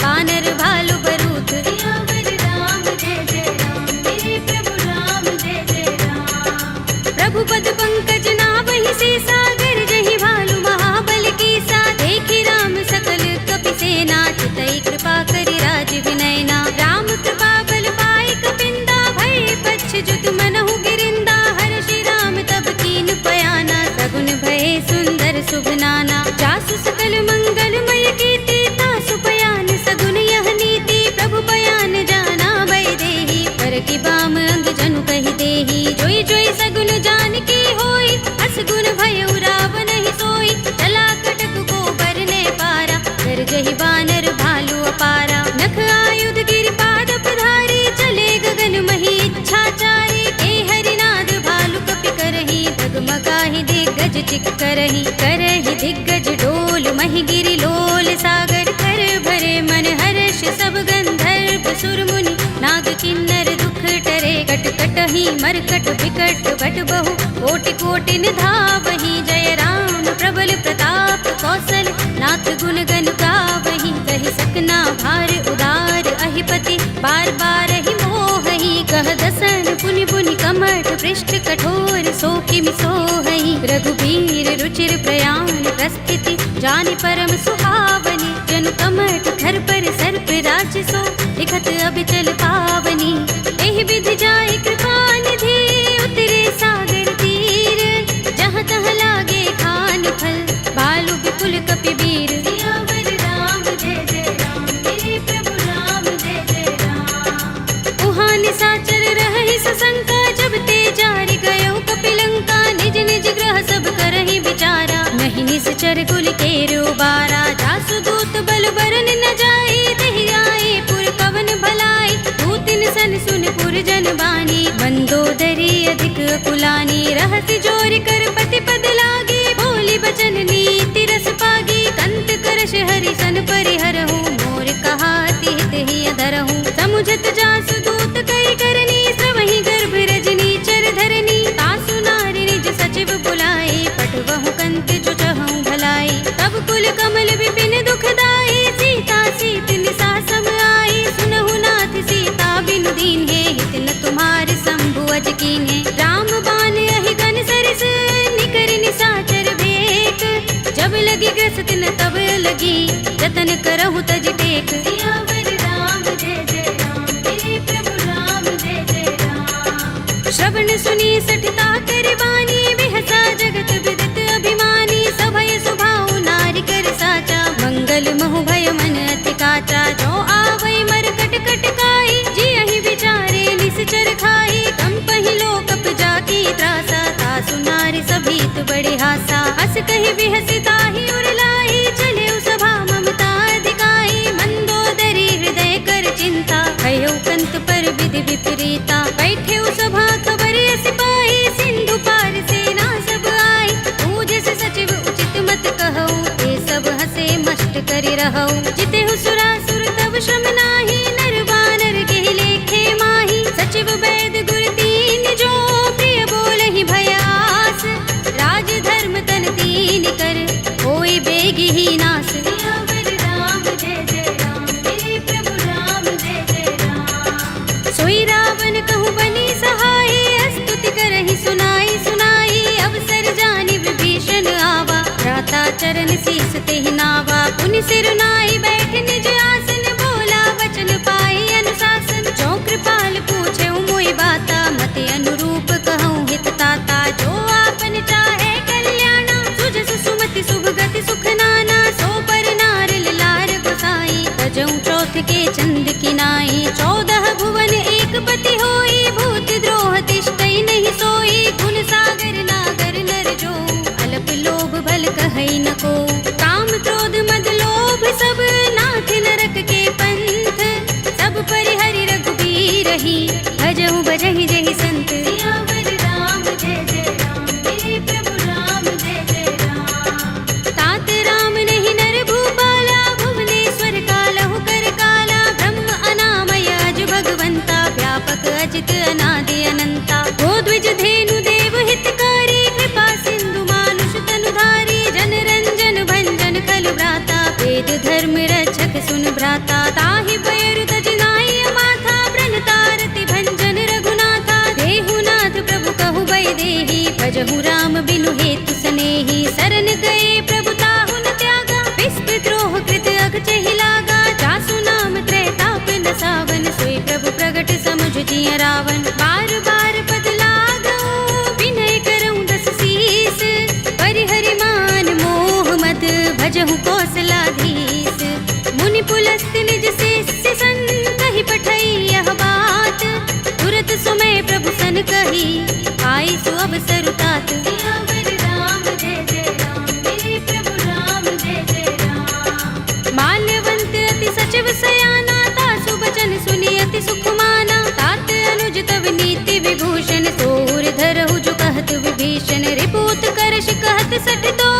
Speaker 1: बानर भालु बरूथ। सियावर राम जय जय राम, मेरे प्रभु राम जय जय राम। प्रभु पद पंकज नावहि सीसा, गरजहि भालु महाबल कीसा। देखि राम सकल कपि सेना, चितई कृपा करि राजीव नयना। राम कृपा बल पाई कपिंदा, भय पच्छ जुत मनहु गिरिंदा। हर्षि राम तब कीन पयाना, सगुन भय सुंदर शुभ नाना। जासु सकल मंगलमय कीर्ति, तासु पयान सगुन यह नीति। प्रभु पयान जाना भय देहि, पर की बाम अंग जनु कहि देहि। जोई जोई सगुन जानकी होई, अस गुण भयउ रावण ही सोई। चला कटक को बरने पारा, गरजहि बानर भालु अपारा। नख आयुध गिरिपाद पधारी, चले गगन मही इच्छाचारी। के हरिनाद भालु कपि करही, डगमगाहि दिग्गज चिक करही। करही दिग्गज डोल महि गिरि लोल सागर। कर भरे मन हर्ष सब गंधर्व सुर मुनि, नाग किन्नर दुख टरे। कट कटहि मरकट विकट बट बहु, कोटि कोटि निधावहि। जय राम प्रबल प्रताप कौशल, नाथ गुण गण गावहि। कहि सकना भार उदार अहिपति, बार बार ही मोहहि। कह दसन पुनि पुनि कमठ, पृष्ठ कठोर सो किमि सोहहि। रघुबीर रुचिर प्रयाण प्रस्थिति, जानि परम सुहावनी। जनु कमठ धर पर सर्प राजसो, लिखत अबिचल पावनी। एहि विधि जाय कृपा निधि, उतरे सागर तीर। जहाँ तहाँ लागे खान फल, भालु विपुल कपि वीर। सियावर राम जय जय राम, मेरे प्रभु राम जय जय राम। उहाँ निशाचर रहहि सशंका, जब ते जारि गयो कपिलंका। निज निज ग्रह सब करहि विचारा, नहीं निश्चर कुल केरु बारा। जासु दूत बल बरन न जाई, तेहि आए पुर कवन भलाई। दूतिन सन सुनपुर जन बानी, मंदोदरी अधिक कुलानी, रहसि जोर कर पति पद लागी, बोली बचन नीति रस पागी, कंत करश हरि सन परिहरहु, मोर कहा हित ही अधरहु, समुझत जासु दूत कई करनी, सवहि गर्भ रजनी चर धरनी, तासु नारी निज सचिव बुलाए, पटवहु कंत जो चहु भलाई, तब कुल कमल विपिन दुखदाई, सीता सीत निसा सम आई, सुनहु नाथ सीता बिनु दीन्हे, हित न तुम्हार शंभु अज कीन्हे, राम बाण अहि गन सरिस, निकर निसाचर भेक, जब लगी ग्रस्त न तब लगी, जतन करहु तज टेक, सियावर राम जय जय राम, मेरे प्रभु राम जय जय राम। श्रवण सुनी सठता कर बानी, बिहसा जगत विदित अभिमानी, सभय सुभाउ नारी कर साचा, मंगल महु भय मन अति काचा, जो आवै मरकट कट काई, जियहि विचारे निश्चर खाई, कंपहि लोकप जाकी त्रासा, तासु नारी सभीत बड़े हासा, हस कहि बिहसि ताहि उरलाई, चले सभा ममता अधिकाई, मंदोदरी हृदय कर चिंता, भयो कंत पर विधि विपरीता, बैठे सभा खबर अस पाई, सिंधु पार सेना सब आई, पूज से सचिव उचित मत कहऊ, ते सब हसे मष्ट करि रहऊ, जितेहु सुरासुर तब श्रम नाही, नर बानर के लेखे माही, सचिव वैद गुर तीन जो, प्रिय बोलहि भयास, राज धर्म तन तीन कर, होई बेगी ही नास, सियावर राम जय जय राम, मेरे प्रभु राम जय जय राम। सोई रावण कहूँ बनी सहाय, स्तुति करहि सुनाई सुनाई, अवसर जानि विभीषण आवा, भ्राता चरण शीस तेहि नावा, पुनि सिर नाई बैठ निज आसन, बोला वचन पाई अनुशासन, जो कृपाल पूछे मोहि बाता, मति अनुरूप कहूँ हित ताता, जो आपन चाहे कल्याणा, सुजस सुमति शुभ गति सुख नाना, सो पर नार लार गोसाई, तजऊ चौथ के चंद किनाई, 14 भुवन एक पति होई, भूत द्रोह तिष्ठई नहीं सोई, गुण सागर नागर नर जो, अल्प लोभ भल कहई न को, काम क्रोध मद लोभ सब, नाथ नरक के पंथ, सब परिहरि रघुबीर ही, भजहु भजहि जहि संत, सियावर राम जय जय राम, मेरे प्रभु राम जय जय राम। तात राम नहीं नर भूपाला, भुवनेश्वर कालहु कर काला, ब्रह्म अनामय अज भगवंता, व्यापक अजित अनादि अनंता, गोद्विज धेनु देव हितकारी, कृपा सिंधु मानुष तनुधारी, जन रंजन भंजन खल भ्राता, वेद धर्म रक्षक सुन भ्राता, ताहि पैरु तज नाई माथा, ब्रन तारति भंजन रघुनाथा, देहु नाथ प्रभु कहु बै देहि, भजहु राम बिनु हेतु सनेहि, शरण गए प्रभु ताहु न त्यागा, विस्तृत द्रोह कृत अगचहि लागा, जासु नाम त्रैताप न सावन, सोई प्रभु प्रगट समुझ जिय रावण, बार बार पद लागऊ, विनय करऊँ दस शीस, परिहरि मान मोह मद, भजहु कौशलाधीश, मुनि पुलस्त निज शिष्य संग, कहि पठई यह बात, तुरत सुमय प्रभु सन कही, आई सु अवसर तात, सियावर राम जय जय राम, मेरे प्रभु राम जय जय राम। माल्यवंत अति सचिव सयाना, तासु बचन सुनि अति सुख माना, तात अनुज तव नीति विभूषण, सोर धरहु जो कहत विभीषण, रिपुत करश कहत सठ तो,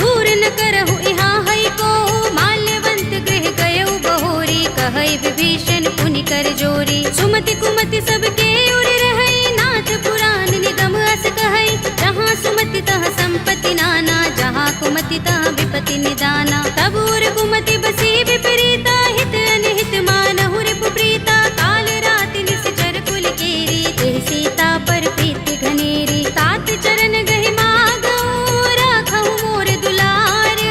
Speaker 1: दूर न करहु इहाँ हई को, माल्यवंत गृह गयउ बहोरी, कहई विभीषण पुनि कर जोरी, सुमति कुमति सबके उर रहई, नाथ पुराण निगम अस कहई, जहाँ सुमति तहाँ संपत्ति नाना, जहाँ कुमति तहाँ विपत्ति निदाना, तब उर कुमति बसी विपरीता, हित अनहित मानहु रिपु प्रीता, काल राति निश्चर कुल केरी, देह सीता पर प्रीति घनेरी, तात चरण गहि मागऊ, राखहु मोर दुलार,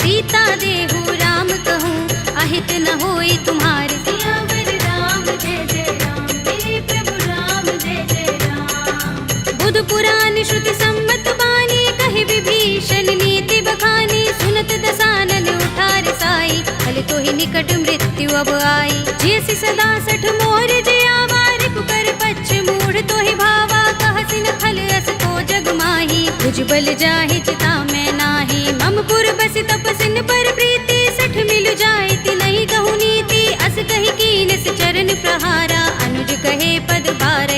Speaker 1: सीता देहु राम कहूँ, अहित न होई तुम्हार, सियावर राम जय जय राम, मेरे प्रभु राम जय जय राम। बुध पुराण श्रुति सम्मत बानी, कहि विभीषण नीति बखानी, सुनत दसानन उठार साई, फल तो ही निकट मृत्यु अब आई, जैसी सदा सठ मोर जियावा, रिपु कर पच्छ मूढ़ तो ही भावा, कहसिन खल अस तो जग माही, तुझ बल जाहि चिता मैं नाही, मम पुर बस तपसिन पर प्रीति, सठ मिल जाए ति नहीं कहु नीति, अस कहि कीन चरण प्रहारा, अनुज कहि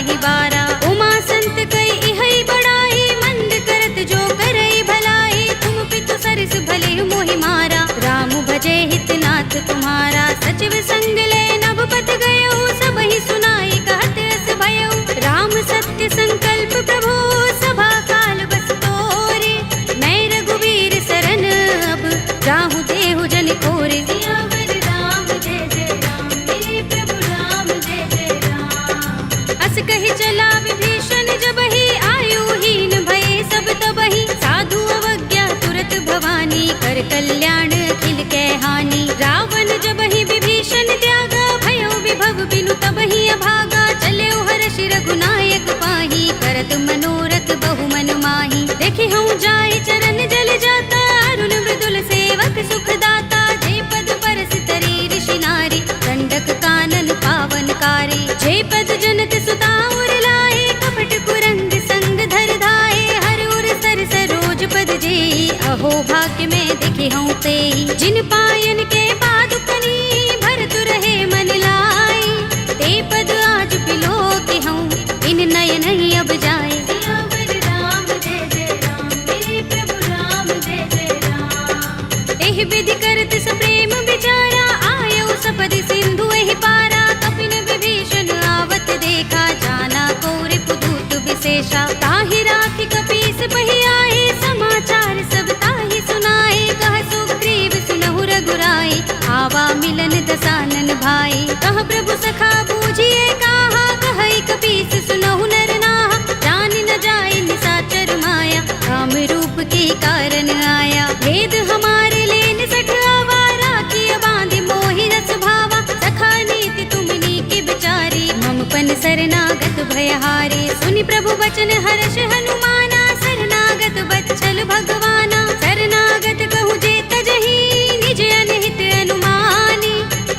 Speaker 1: ही बारा। उमा संत कई इहई बड़ाई, मंद करत जो करई भलाई। तुम पितु सरस भले मोहि मारा, राम भजे हितनाथ तुम्हारा। सचिव संग ले नभपत गयो, सब ही सुनाई कहत अस भयो। राम सत्य संकल्प प्रभु, सभा काल बस तोरे। मैं रघुवीर सरन अब, जाहु देहु जन कोरे। सियावर राम जय जय राम, मेरे प्रभु राम जय जय राम। अस कहि चला विभीषण जबहि, आयुहीन भये सब तबहि। साधु अवज्ञा तुरत भवानी, कर कल्याण अखिल कै हानि। रावण जबहि विभीषण त्यागा, भयो विभव बिनु तबहि अभागा। चले हर्षि रघुनायक पाहि, करत मनोरथ बहु मन माहि। देखि हूँ जाय चरण जल जाता, अरुण मृदुल सेवक सुख दाता। जे पद परस तरी ऋषि नारी, दंडक कानन पावनकारी। जे पद जनत सुता उर लाए, कपट कुरंग संग धर धाए। हर उर सर सरोज पद जेई, अहो भाग्य में देखे हूँ तेई। जिन पायन के पादुकनी, भरत रहे मन लाई। ते पद आज बिलो के हूँ, इन नयन ही अब जाए। सियावर राम जय जय राम, मेरे प्रभु राम जय जय राम। एहि विधि करत सप्रेम विचारा, आयो सपदि सिंधु एहि पारा। कपिन विभीषण आवत देखा, जाना कौरि पुदूत विशेषा। ताहि राखि कपीस बहि आए, समाचार सब ताहि सुनाए। कह सुग्रीव सुनहु रघुराई, आवा मिलन दसानन भाई। कह प्रभु सखा बूझिए काहा, कहई कपीस सुनहु नर नाहा। जान न जाए निसाचर माया, काम रूप के कारण आया। भेद हमारे लेन सठ आवारा, किया बांधि मोहि रस भावा। सखा नीति तुमनी के बिचारी, मम पन शरणागत भयहारी। सुनि प्रभु वचन हर्ष हनुमाना, शरणागत बच्चल भगवाना। शरणागत कहूँ जे तजहि, निज अनहित अनुमानी।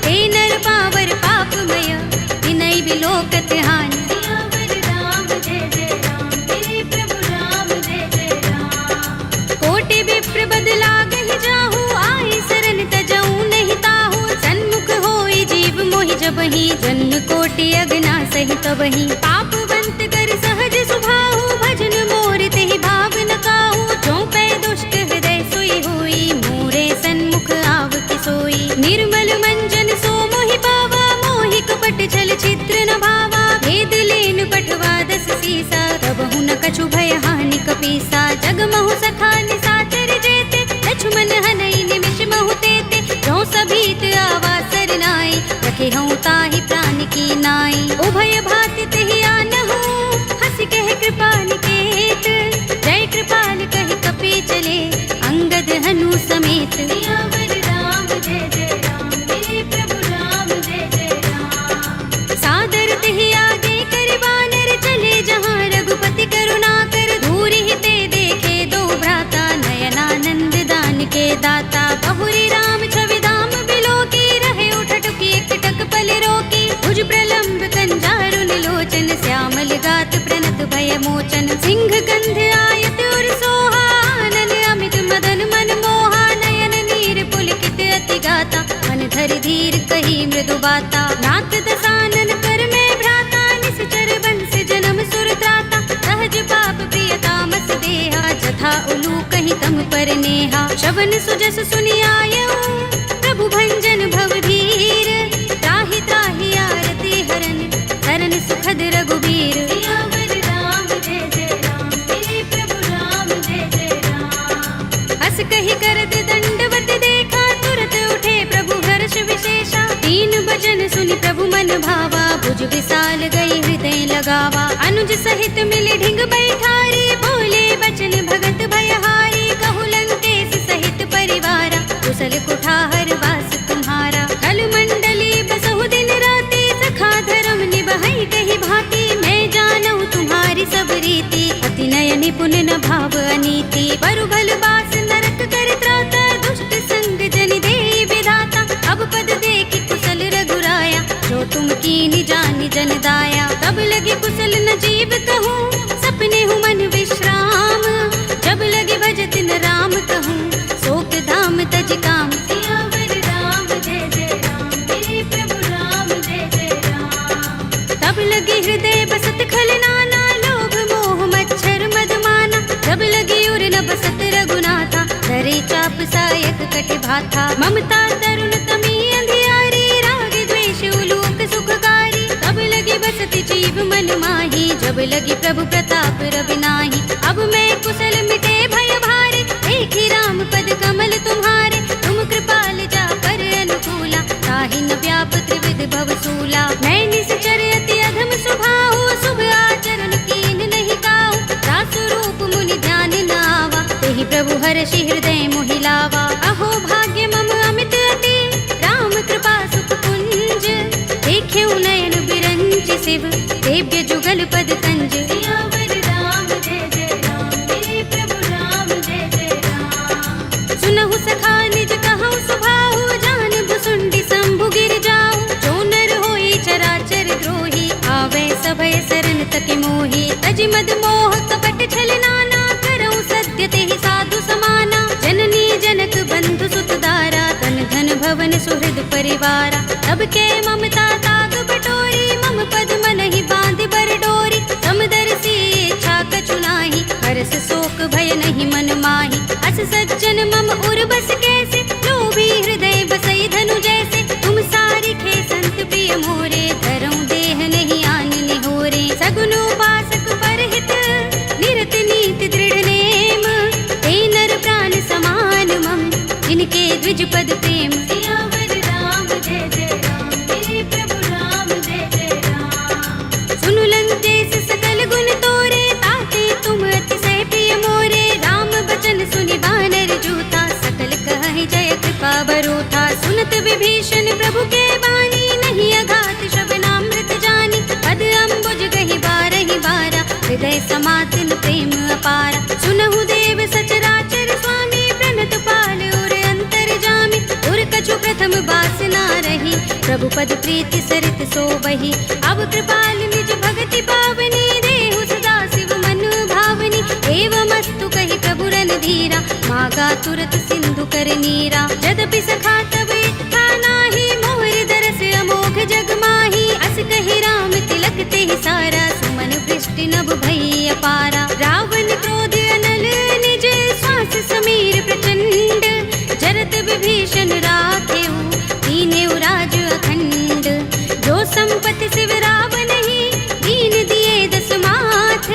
Speaker 1: हे नर पावर पापमय, विनय बिलोकत हानि। सियावर राम जय जय राम, मेरे प्रभु राम जय जय राम। कोटि विप्र बदला गहि जाहू, आए शरण तजऊ नहीं ताहू। सन्मुख होई जीव मोहि जबहि, जन्म कोटि अगना सहि तबहि। पापवंत कर सहज सुभाहु, भजन मोर तेहि भाव न काहू। जो पै दुष्ट हृदय सोई होई, मोरे सन्मुख आव कि सोई। निर्मल मंजन सो मोहि पावा, मोहि कपट छल चित्र न भावा। भेद लेन पठवा दस सीसा, तबहु न कछु भय हानि कपीसा। जग महु सखा निसाचर जेते, लक्ष्मण हनई निमिष महु तेते। जो सभीत आवा सरनाई, रखे हूँ ताहि प्राण की नाई। उभय भाति तेहि आनहु, हंस कह कृपाल केत। जय कृपाल कहि कपी चले, अंगद हनु समेत। सियावर राम जय जय राम, मेरे प्रभु राम जय जय राम। सादर तेहि आगे कर बानर, चले जहाँ रघुपति करुणा कर। दूर ही ते देखे दो भ्राता, नयनानंद दान के दाता। बहुरी राम छवि धाम बिलोकी, रहे उठटुकी एकटक पल रोकी। भुज प्रलंब कंजारुन लोचन, श्यामल गात प्रणत भय मोचन। सिंह गंध आयत उर सोहा, आनन अमित मदन मन मोहा। नयन नीर पुलकित अति गाता, मन धरि धीर कही मृदु बाता। नाथ दसानन कर में भ्राता, निश्चर बंस जन्म सुर त्राता। सहज पाप प्रिय तामस देहा, जथा उलू कहीं तम पर नेहा। श्रवण सुजस सुनि आयऊ, प्रभु भंजन भव भीर। त्राहि त्राहि आरती हरन, शरण सुखद रघुबीर। सियावर राम जय जय राम, मेरे प्रभु राम जय जय राम। हस कहि करत दंडवत देखा, तुरत उठे प्रभु हर्ष विशेषा। दीन भजन सुनि प्रभु मन भावा, भुज विशाल गई हृदय लगावा। अनुज सहित मिले ढिंग बैठारी, बोले बचन भगत भयहारी। कहु लंकेश सहित परिवारा, कुशल कुठार वास तुम्हारा। कल मंडली बसहु दिन राति, सखा धर्म निबहै कहि भांति। मैं जानहु तुम्हारी सब रीति, अति नय निपुण न भाव अनीति। बरु भल बास नरक कर त्राता, दुष्ट संग जन देई विधाता। अब पद देखि कुशल रघुराया, जो तुम कीनि जानि जन दाया। तब लगे कुशल न जीव कहूँ, सपने हूँ मन विश्राम। जब लगे भजत न राम कहूँ, शोक धाम तज काम। सियावर राम जय जय राम, मेरे प्रभु राम जय जय राम। तब लगी हृदय बसत खल नाना, लोभ मोह मच्छर मधुमाना। जब लगी उर न बसत रघुनाथा, धरे चाप सायक कट भाथा। ममता तरुण तमी अंधियारी, राग द्वेष उलूक सुखकारी। तब लगी बसत जीव मन माही, जब लगी प्रभु प्रताप रवि नाही। अब मैं कुशल मिटे भय भारे, देखी राम पद कमल तुम्हारे। तुम कृपाल जा पर अनुकूला, ताहि न व्याप त्रिविध भवसूला। मैं निश्चर अति अधम स्वभाव, शुभ आचरण कीन नहीं काहू। दासु रूप मुनि ध्यान न आवा, तेहि प्रभु हर्षि हृदय मोहि लावा। अहो भाग्य मम अमित अति, राम कृपा सुख कुंज। देख्यउ नयन बिरंच शिव, देव्य जुगल पद कंज। सियावर राम जय जय राम, मेरे प्रभु राम जय जय राम। सुनहु सखा निज कहु सुभाहु, जान भुसुंडी शंभु गिर जाऊ। जो नर होई चराचर द्रोही, आवे सभय शरण तक मोही। तज मद मोह कपट छल नाना, करऊं सत्य तेहि साधु समाना। जननी जनक बंधु सुत दारा, तन धन भवन सुहृद परिवारा। तब के ममता ताग बटोरी, मम पद मन ही बांध बर डोरी। समदर्शी इच्छा कछु नाही, हरस शोक भय नहीं मन माही। अस सज्जन मम उर बस कैसे, लोभी हृदय बसई धनु जैसे। तुम सारी खे संत प्रिय मोरे, धरऊं देह नहीं आन निहोरे। सगुन उपासक परहित, निरत नीति दृढ़ नेम। ते नर प्राण समान मम, जिनके द्विज पद प्रेम। सियावर राम जय जय राम, मेरे प्रभु राम जय जय राम। सुनु लंकेश सकल गुण तोरे, ताते तुम अतिशय प्रिय मोरे। राम बचन सुनि बानर जूथा, सकल कहहि जय कृपा बरूथा। सुनत विभीषण प्रभु के बानी, नहीं अघात श्रवणामृत जानी। पद अम्बुज गहि बारहि बारा, हृदय समातिन प्रेम अपारा। सुनहु देव सचराचर स्वामी, प्रणत पाल उर अंतर जामी। उर कछु प्रथम बासना रही, प्रभु पद प्रीति सरित सोबही। अब कृपाल निज भगति पावनी, देहु सदा शिव मन भावनी। एवमस्तु कहि प्रभु रणधीरा, मागा तुरत सिंधु कर नीरा। यद्यपि सखा तब इच्छा नाही, मोर दरस अमोघ जग माही। अस कहि राम तिलक तेहि सारा, सुमन वृष्टि नभ भई अपारा। रावण क्रोध अनल निज, श्वास समीर प्रचंड। जरत विभीषण राखेउ, दीनेउ राज अखंड। जो संपत्ति शिव रावण ही, दीन दिए दस माथ।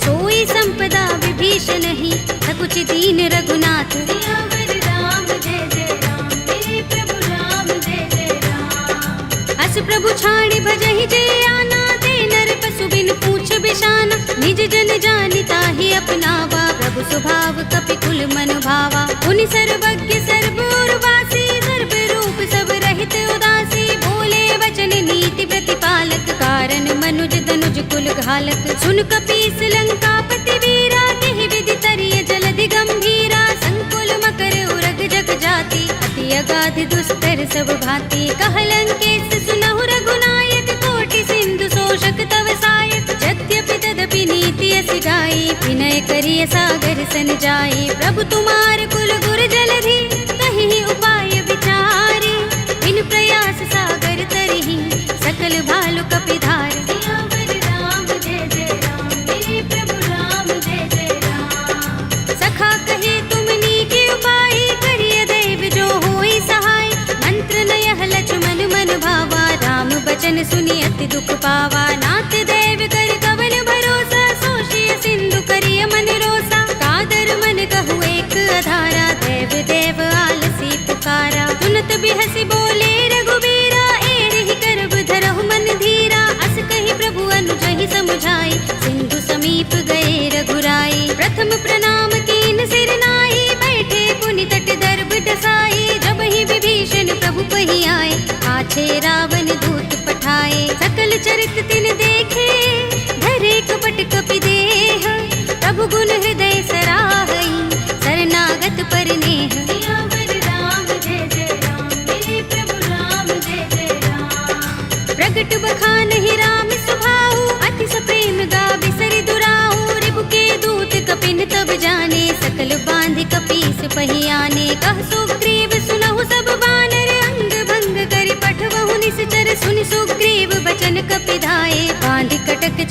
Speaker 1: सोई संपदा विभीषण ही, सकुच दीन रघुनाथ। सियावर राम जय जय राम, मेरे प्रभु राम जय जय राम। अस प्रभु छाड़ी भजहि जय आना, ते नर पशु बिन पूछ बिशाना। निज जन जानि ताहि अपनावा, प्रभु स्वभाव कपि कुल मन भावा। मुनि सर्वज्ञ सर्व उर्वासी, सर्व रूप सब रहित उदासी। बोले वचन नीति प्रतिपालक, कारण मनुज तनुज कुल घालक। सुन कपीस लंकापति वीरा, केहि विधि तरिय जलधि गंभीरा। संकुल मकर उरग जग जाति, अति अगाध दुस्तर सब भांति। कह लंकेश सुनहु रघुनायक, कोटि सिंधु शोषक तव सायक। यद्यपि तदपि नीति अस गाई, विनय करिय सागर सन जाई। प्रभु तुम्हार कुल गुर जलधि, कहि उपाय विचारी। बिन प्रयास सागर तरहि, सकल भालु कपिधार। सियावर राम जय जय राम, मेरे प्रभु राम जय जय राम। सखा कहे तुम नीके उपाय, करिय दैव जो होई सहाय। मंत्र नयह लक्ष्मण मन भावा, राम बचन सुनि अति दुख पावा। नाथ दैव कर कवन भरोसा, सोषिय सिंधु करिय मन रोसा। कादर मन कहु एक अधारा, देव देव आलसी पुकारा। सुनत बिहसि बोले रघुबीरा, एहि करब धरहु मन धीरा। अस कहि प्रभु अनुजहि समुझाई, सिंधु समीप गए रघुराई। प्रथम प्रणाम कीन सिर नाई, बैठे पुनि तट दर्भ डसाई। जब ही विभीषण प्रभु पहि आए, पाछे रावण दूत पठाए। सकल चरित तिन देखे, धरे कपट कपि देह। प्रभु गुण हृदय सराहई, शरणागत पर नेह। सियावर राम जय जय राम, मेरे प्रभु राम जय जय राम। प्रगट बखानहि राम सुभाऊ, अति सप्रेम गाबि सरि दुराऊ। रिपु के दूत कपिन तब जाने, सकल बांधि कपीस पहि आने। कह सुग्रीव सुनहु सब बानर, अंग भंग करि पठवहु निश्चर। सुनि सुग्रीव बचन कपि धाये,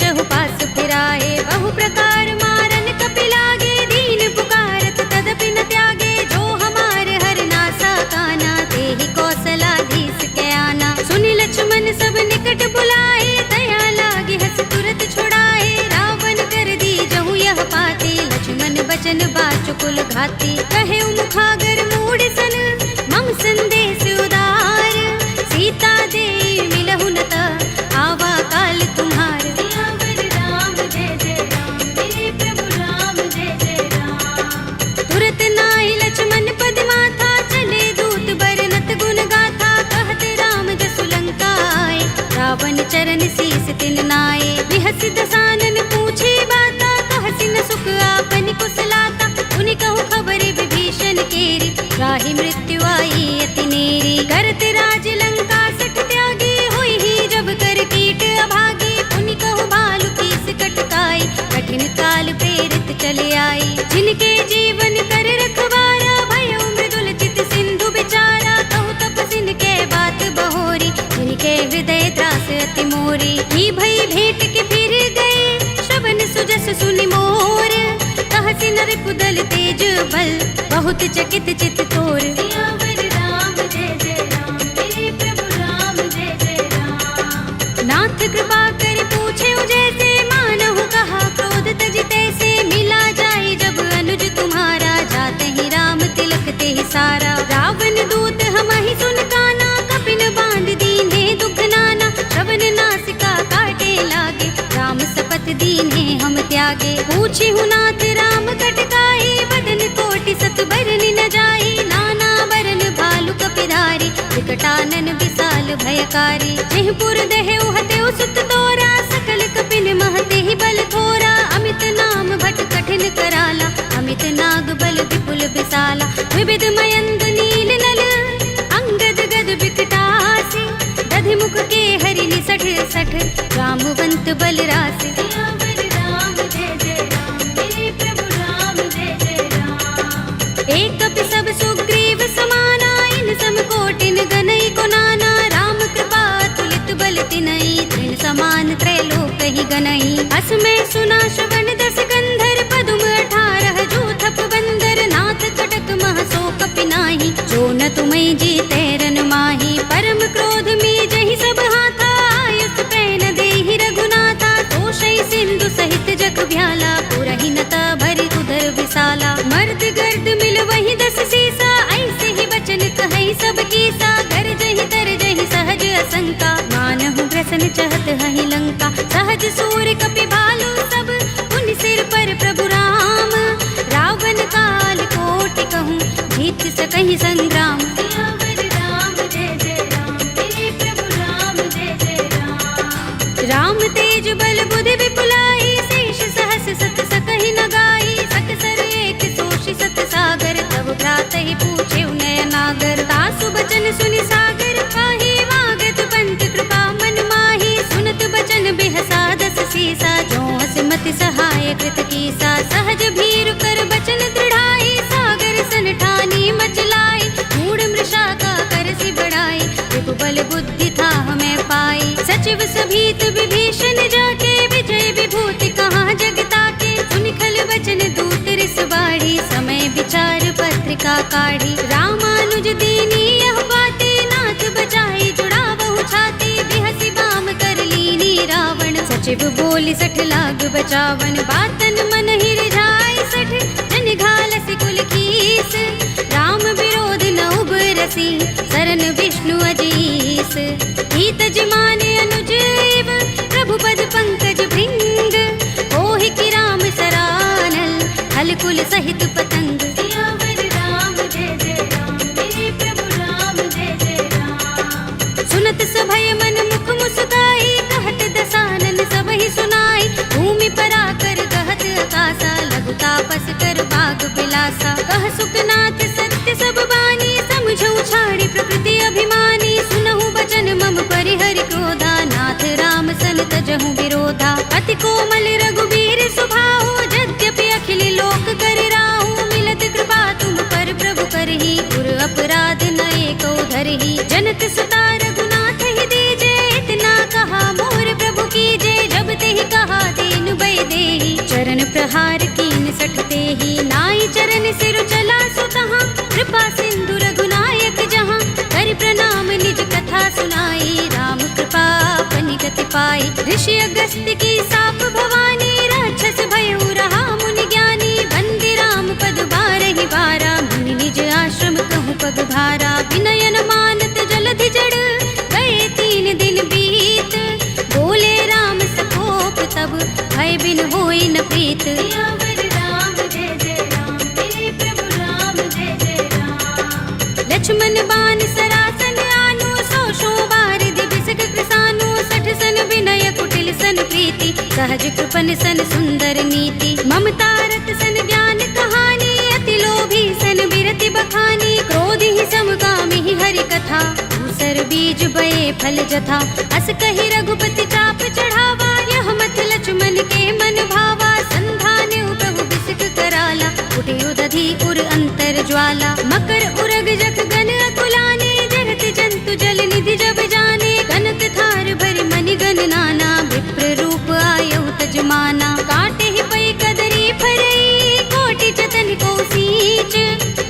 Speaker 1: चहु पास फिराए, बहु प्रकार मारन कपिलागे, दीन पुकारत तदपि न त्यागे, जो हमार हर नासा काना, तेहि कौशलाधीश के आना। सुनि लक्ष्मण सब निकट बुलाए, दया लागे हस तुरत छुड़ाए, रावण कर दी जहु यह पाती, लक्ष्मण बचन बाचुकुल घाती। कहे मुखागर मूढ़ सन मम संदेश उदार, सीता दे मिलहु न त आवा काल तुम्हार। सियावर राम जय जय राम, मेरे प्रभु राम जय जय राम। तुरत नाहि लक्ष्मण पद माथा, चले दूत बरनत गुण गाथा, कहत राम जसु लंका आए, रावण चरण शीस तिन नाए। विहस दसानन पूछे बाता, कहसि न सुख आपन कुशलाता, सुनि कहु खबर विभीषण केरी, राहि मृत्यु आई अति नेरी। करत राज लंका सठ त्यागी, होई ही जब कर कीट अभागी, पुनि कहु भालु कीस कटकाई, कठिन काल प्रेरित चले आई। जिनके जीवन कर रखवारा, भयउ मृदुल चित सिंधु विचारा, कहु तपसिन के बात बहोरी, जिनके हृदय त्रास अति मोरी। ही भई भेंट के फिर गए, श्रवण सुजस सुनि मोर, कहसि नर कुदल तेज बल, बहुत चकित चित तोर। सियावर राम जय जय राम, मेरे प्रभु राम जय जय राम। नाथ कृपा कर पूछे जैसे, मानहु कहा क्रोध तज तैसे, मिला जाए जब अनुज तुम्हारा, जाते ही राम तिलक ते ही सारा। रावण दूत हमहि सुन काना, कपिन बांध दीन्हे दुख नाना, श्रवण नासिका काटे लागे, राम सपत दीन्हे हम त्यागे। पूछी हूँ नाथ राम कटकाई, बदन कोटि सत बरनि न जाई, नाना बरन भालु कपिधारी, विकटानन विशाल भयकारी। जेहपुर दहेउ हतेउ सुत तोरा, सकल कपिन महते ही बल थोरा, अमित नाम भट कठिन कराला, अमित नाग बल विपुल विशाला। विविध मयंद नील नल अंगद गद विकटासी, दधि मुख के हरि निसठ सठ, रामवंत बल रासि। सियावर राम जय जय राम, मेरे प्रभु राम जय जय राम। एक कपि सब सुग्रीव समाना, इन सम कोटिन गनई को नाना, राम कृपा तुलित बल तिनई, तृण समान त्रैलोक ही गनई। अस में सुना श्रवण दस गंधर, पदुम 18 जूथप बंदर, नाथ कटक मह सो कपि नाही, जो न तुम्हें जीते रन माही। परम क्रोध में जहि सब हाथा, आयुष पैन देहि रघुनाथा, तोषै सिंधु सहित जग भ्याला, पुरहि नता भरि उदर विशाला। मर्द गर्द मिल वही 10 सीसा, ऐसे ही वचन कहै सब कीसा, गरजहि तरजहि सहज असंका, मानहु ग्रसन चहत हहि लंका। सहज सूर कपि भालु सब, पुनि सिर पर प्रभु राम, रावण काल कोटि कहूँ, जीत सकहि संग्राम। सियावर राम जय जय राम, मेरे प्रभु राम जय जय राम। राम तेज बल बुद्धि विपुलाई, शेष सहस सत सकहि न गाई, सकसर एक सोषि सत सागर, तब भ्रातहि पूछे नयनागर। तासु बचन सुनि सागर पाहि, मागत पंत कृपा मन माही, सुनत बचन बिहसा 10 सीसा, जो हस मति सहाय कृत कीसा। सहज भीरु कर बचन दृढ़ाई, सागर सन ठानी मचलाई, मूढ़ मृषा का करसि बढ़ाई, विपुबल बुद्धि था हमें पाई। सचिव सभीत विभीषण जाके, विजय विभूति कहाँ जगता के, सुनि खल बचन दूत रिस बाढ़ी, समय विचार पत्रिका काढ़ी। रामानुज दीनी यह बातें, नाथ बचाई जुड़ावहु छाती, बिहसि बाम कर लीनी रावण, सचिव बोली 60 लाग बचावन। बातन मन ही रिझाई 60, जन घालसि कुल कीस, राम विरोध न उबरसी, सरन विष्णु अजीस। हित जिमाने अनुज एव, प्रभु पद पंकज भृंग, ओहि की राम सरानल, हल कुल सहित पतंग। सियावर राम जय जय राम, मेरे प्रभु राम जय जय राम। सुनत सभय मन मुख मुस्काई, कहत दसानन सबहि सुनाई, भूमि परा कर गहत आकाशा, लघु तापस कर बाग बिलासा। कह सुखनाथ सत्य सब बानी, समझौ छाड़ी प्रकृति अभिमानी, सुनहु बचन मम परिहरि क्रोधा, नाथ राम सन तजहु विरोधा। अति कोमल रघुबीर सुभाहु, यद्यपि अखिल लोक कर राहु, मिलत कृपा तुम पर प्रभु करही, गुर अपराध न एको धरही। जनक सुता रघुनाथ ही दीजे, इतना कहा मोर प्रभु कीजे, जब ते ही कहा पाई। ऋषि अगस्त्य की साप भवानी, राक्षस भयउ रहा मुनि ज्ञानी। बंदी राम पद बारहि बारा, मुनि निज आश्रम कहूँ पग भारा। विनयन मानत जलधि जड़, गए 3 दिन बीत। बोले राम सकोप तब, भय बिन होई न प्रीत। सियावर राम जय जय राम, मेरे प्रभु राम जय जय राम। लक्ष्मण बाण सरासन आनु, 100 बारिधि बिसक कृसानु। 60 सन विनय कुटिल सन प्रीति, सहज कृपन सन सुंदर नीति। ममता रत सन ज्ञान कहानी, अति लोभी सन बिरति बखानी। क्रोध ही समकामी ही हरि कथा, दूसर बीज बये फल जथा। अस कहि रघुपति चाप चढ़ावा, यह मत लक्ष्मण के मन भावा। संधान्यु प्रभु बिसक कराला, उठे उदधि उर अंतर ज्वाला। मकर उरग जख गन अकुलाने, जरत जंतु जल निधि जब जाने। कनक थार भरि मनि गण नाना, विप्र रूप आयउ तजमाना। काटे ही पै कदरी फरई, कोटि जतन को सींच।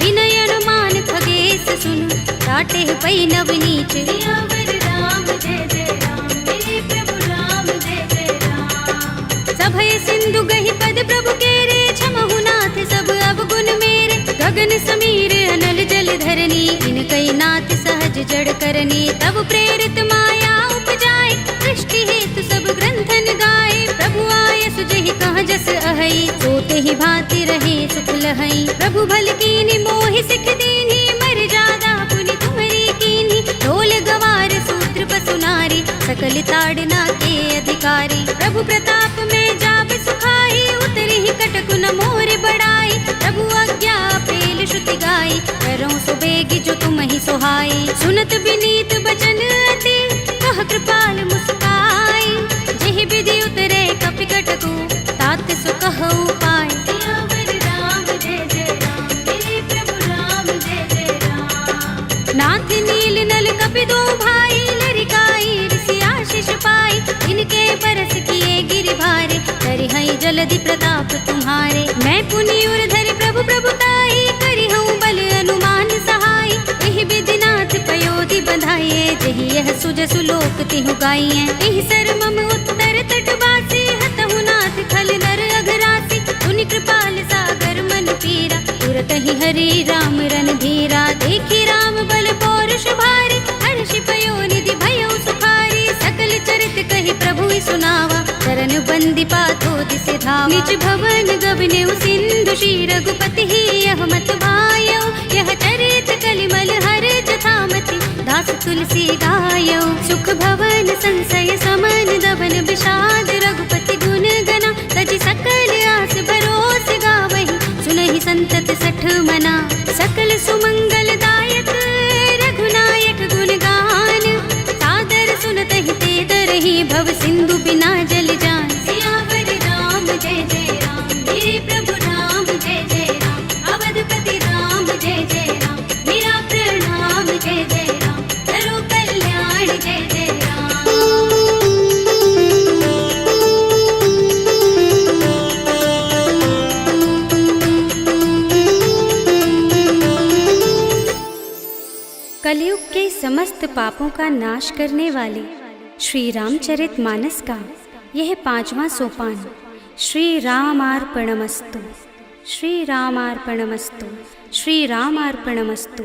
Speaker 1: विनयन मान खगेश सुन, काटे ही पै नवनीच। सियावर राम जय जय राम, मेरे प्रभु राम जय जय राम। सभय सिंधु गहि पद प्रभु केरे, क्षमहु नाथ सब अवगुण मेरे। गगन समीर अनल जल धरनी, इनकई नाथ सहज जड़ करनी। तब प्रेरित माया उपजाए, सृष्टि हेतु सब ग्रंथन गाए। प्रभु आय सुजहि कहाँ जस अहै, सोते ही भांति रहे सुख लहै। प्रभु भल कीन्ही मोहि सिख दीन्ही, मर जादा पुनि तुम्हरी कीन्ही। ढोल गवार सूत्र पसु नारी, सकल ताड़ना के अधिकारी। प्रभु प्रताप में जाब सुखाई, उतरी ही कटकु न मोर बड़ाई। प्रभु आज्ञा पेल श्रुति गाई, करऊँ सो बेगी जो तुम ही सोहाई। सुनत विनीत बचन अति, कह कृपाल मुस्काई। जेहि विधि उतरे कपि कटकु, तात सो कहउ पाई। सियावर राम जय जय राम, मेरे प्रभु राम जय जय राम। नाथ नील नल कपि दो भाई, लरिकाई ऋषि आशीष पाई। इनके बरस किए गिरि भारे, करिहई जलधि प्रताप तुम्हारे। मैं पुनि उर धरि प्रभु प्रभुताई, करिहऊँ बल अनुमान सहाय। एहि विधि नाथ पयोधि बंधाइए, जेहि यह सुजसु लोक तिहु गाइए। एहि सर मम उत्तर तट बासी, हतहु नाथ खल नर अघरासी। पुनि कृपाल सागर मन पीरा, तुरत ही हरि राम रन धीरा। देखी राम बल पौरुष भारी, हर्षि पयो निधि भयउ सुखारी। सकल चरित कहि प्रभु सुनावा, चरण बंदी पाथो दिसि धावा। निज भवन गबनेउ सिंधु श्री रघुपति ही, यह मत भायउ। यह चरित कलिमल हर जथामति, दास तुलसी गायउ। सुख भवन संशय समन, दबन विषाद रघुपति गुण गना। तजि सकल आस भरोस गावहि, सुनहि संतत सठ मना। सकल सुमंगल दायक, रघुनायक गुण गान। सादर सुनतहि ते दरहि, भव सिंधु बिना जल जान। सियावर राम जय जय राम, मेरे प्रभु राम जय जय राम। अवधपति राम जय जय राम, मेरा प्रणाम जय जय राम। करो कल्याण जय जय राम। कलयुग के समस्त पापों का नाश करने वाले श्री रामचरितमानस का यह 5वां सोपान श्री रामार्पणमस्तु, श्री रामार्पणमस्तु, श्री रामार्पणमस्तु।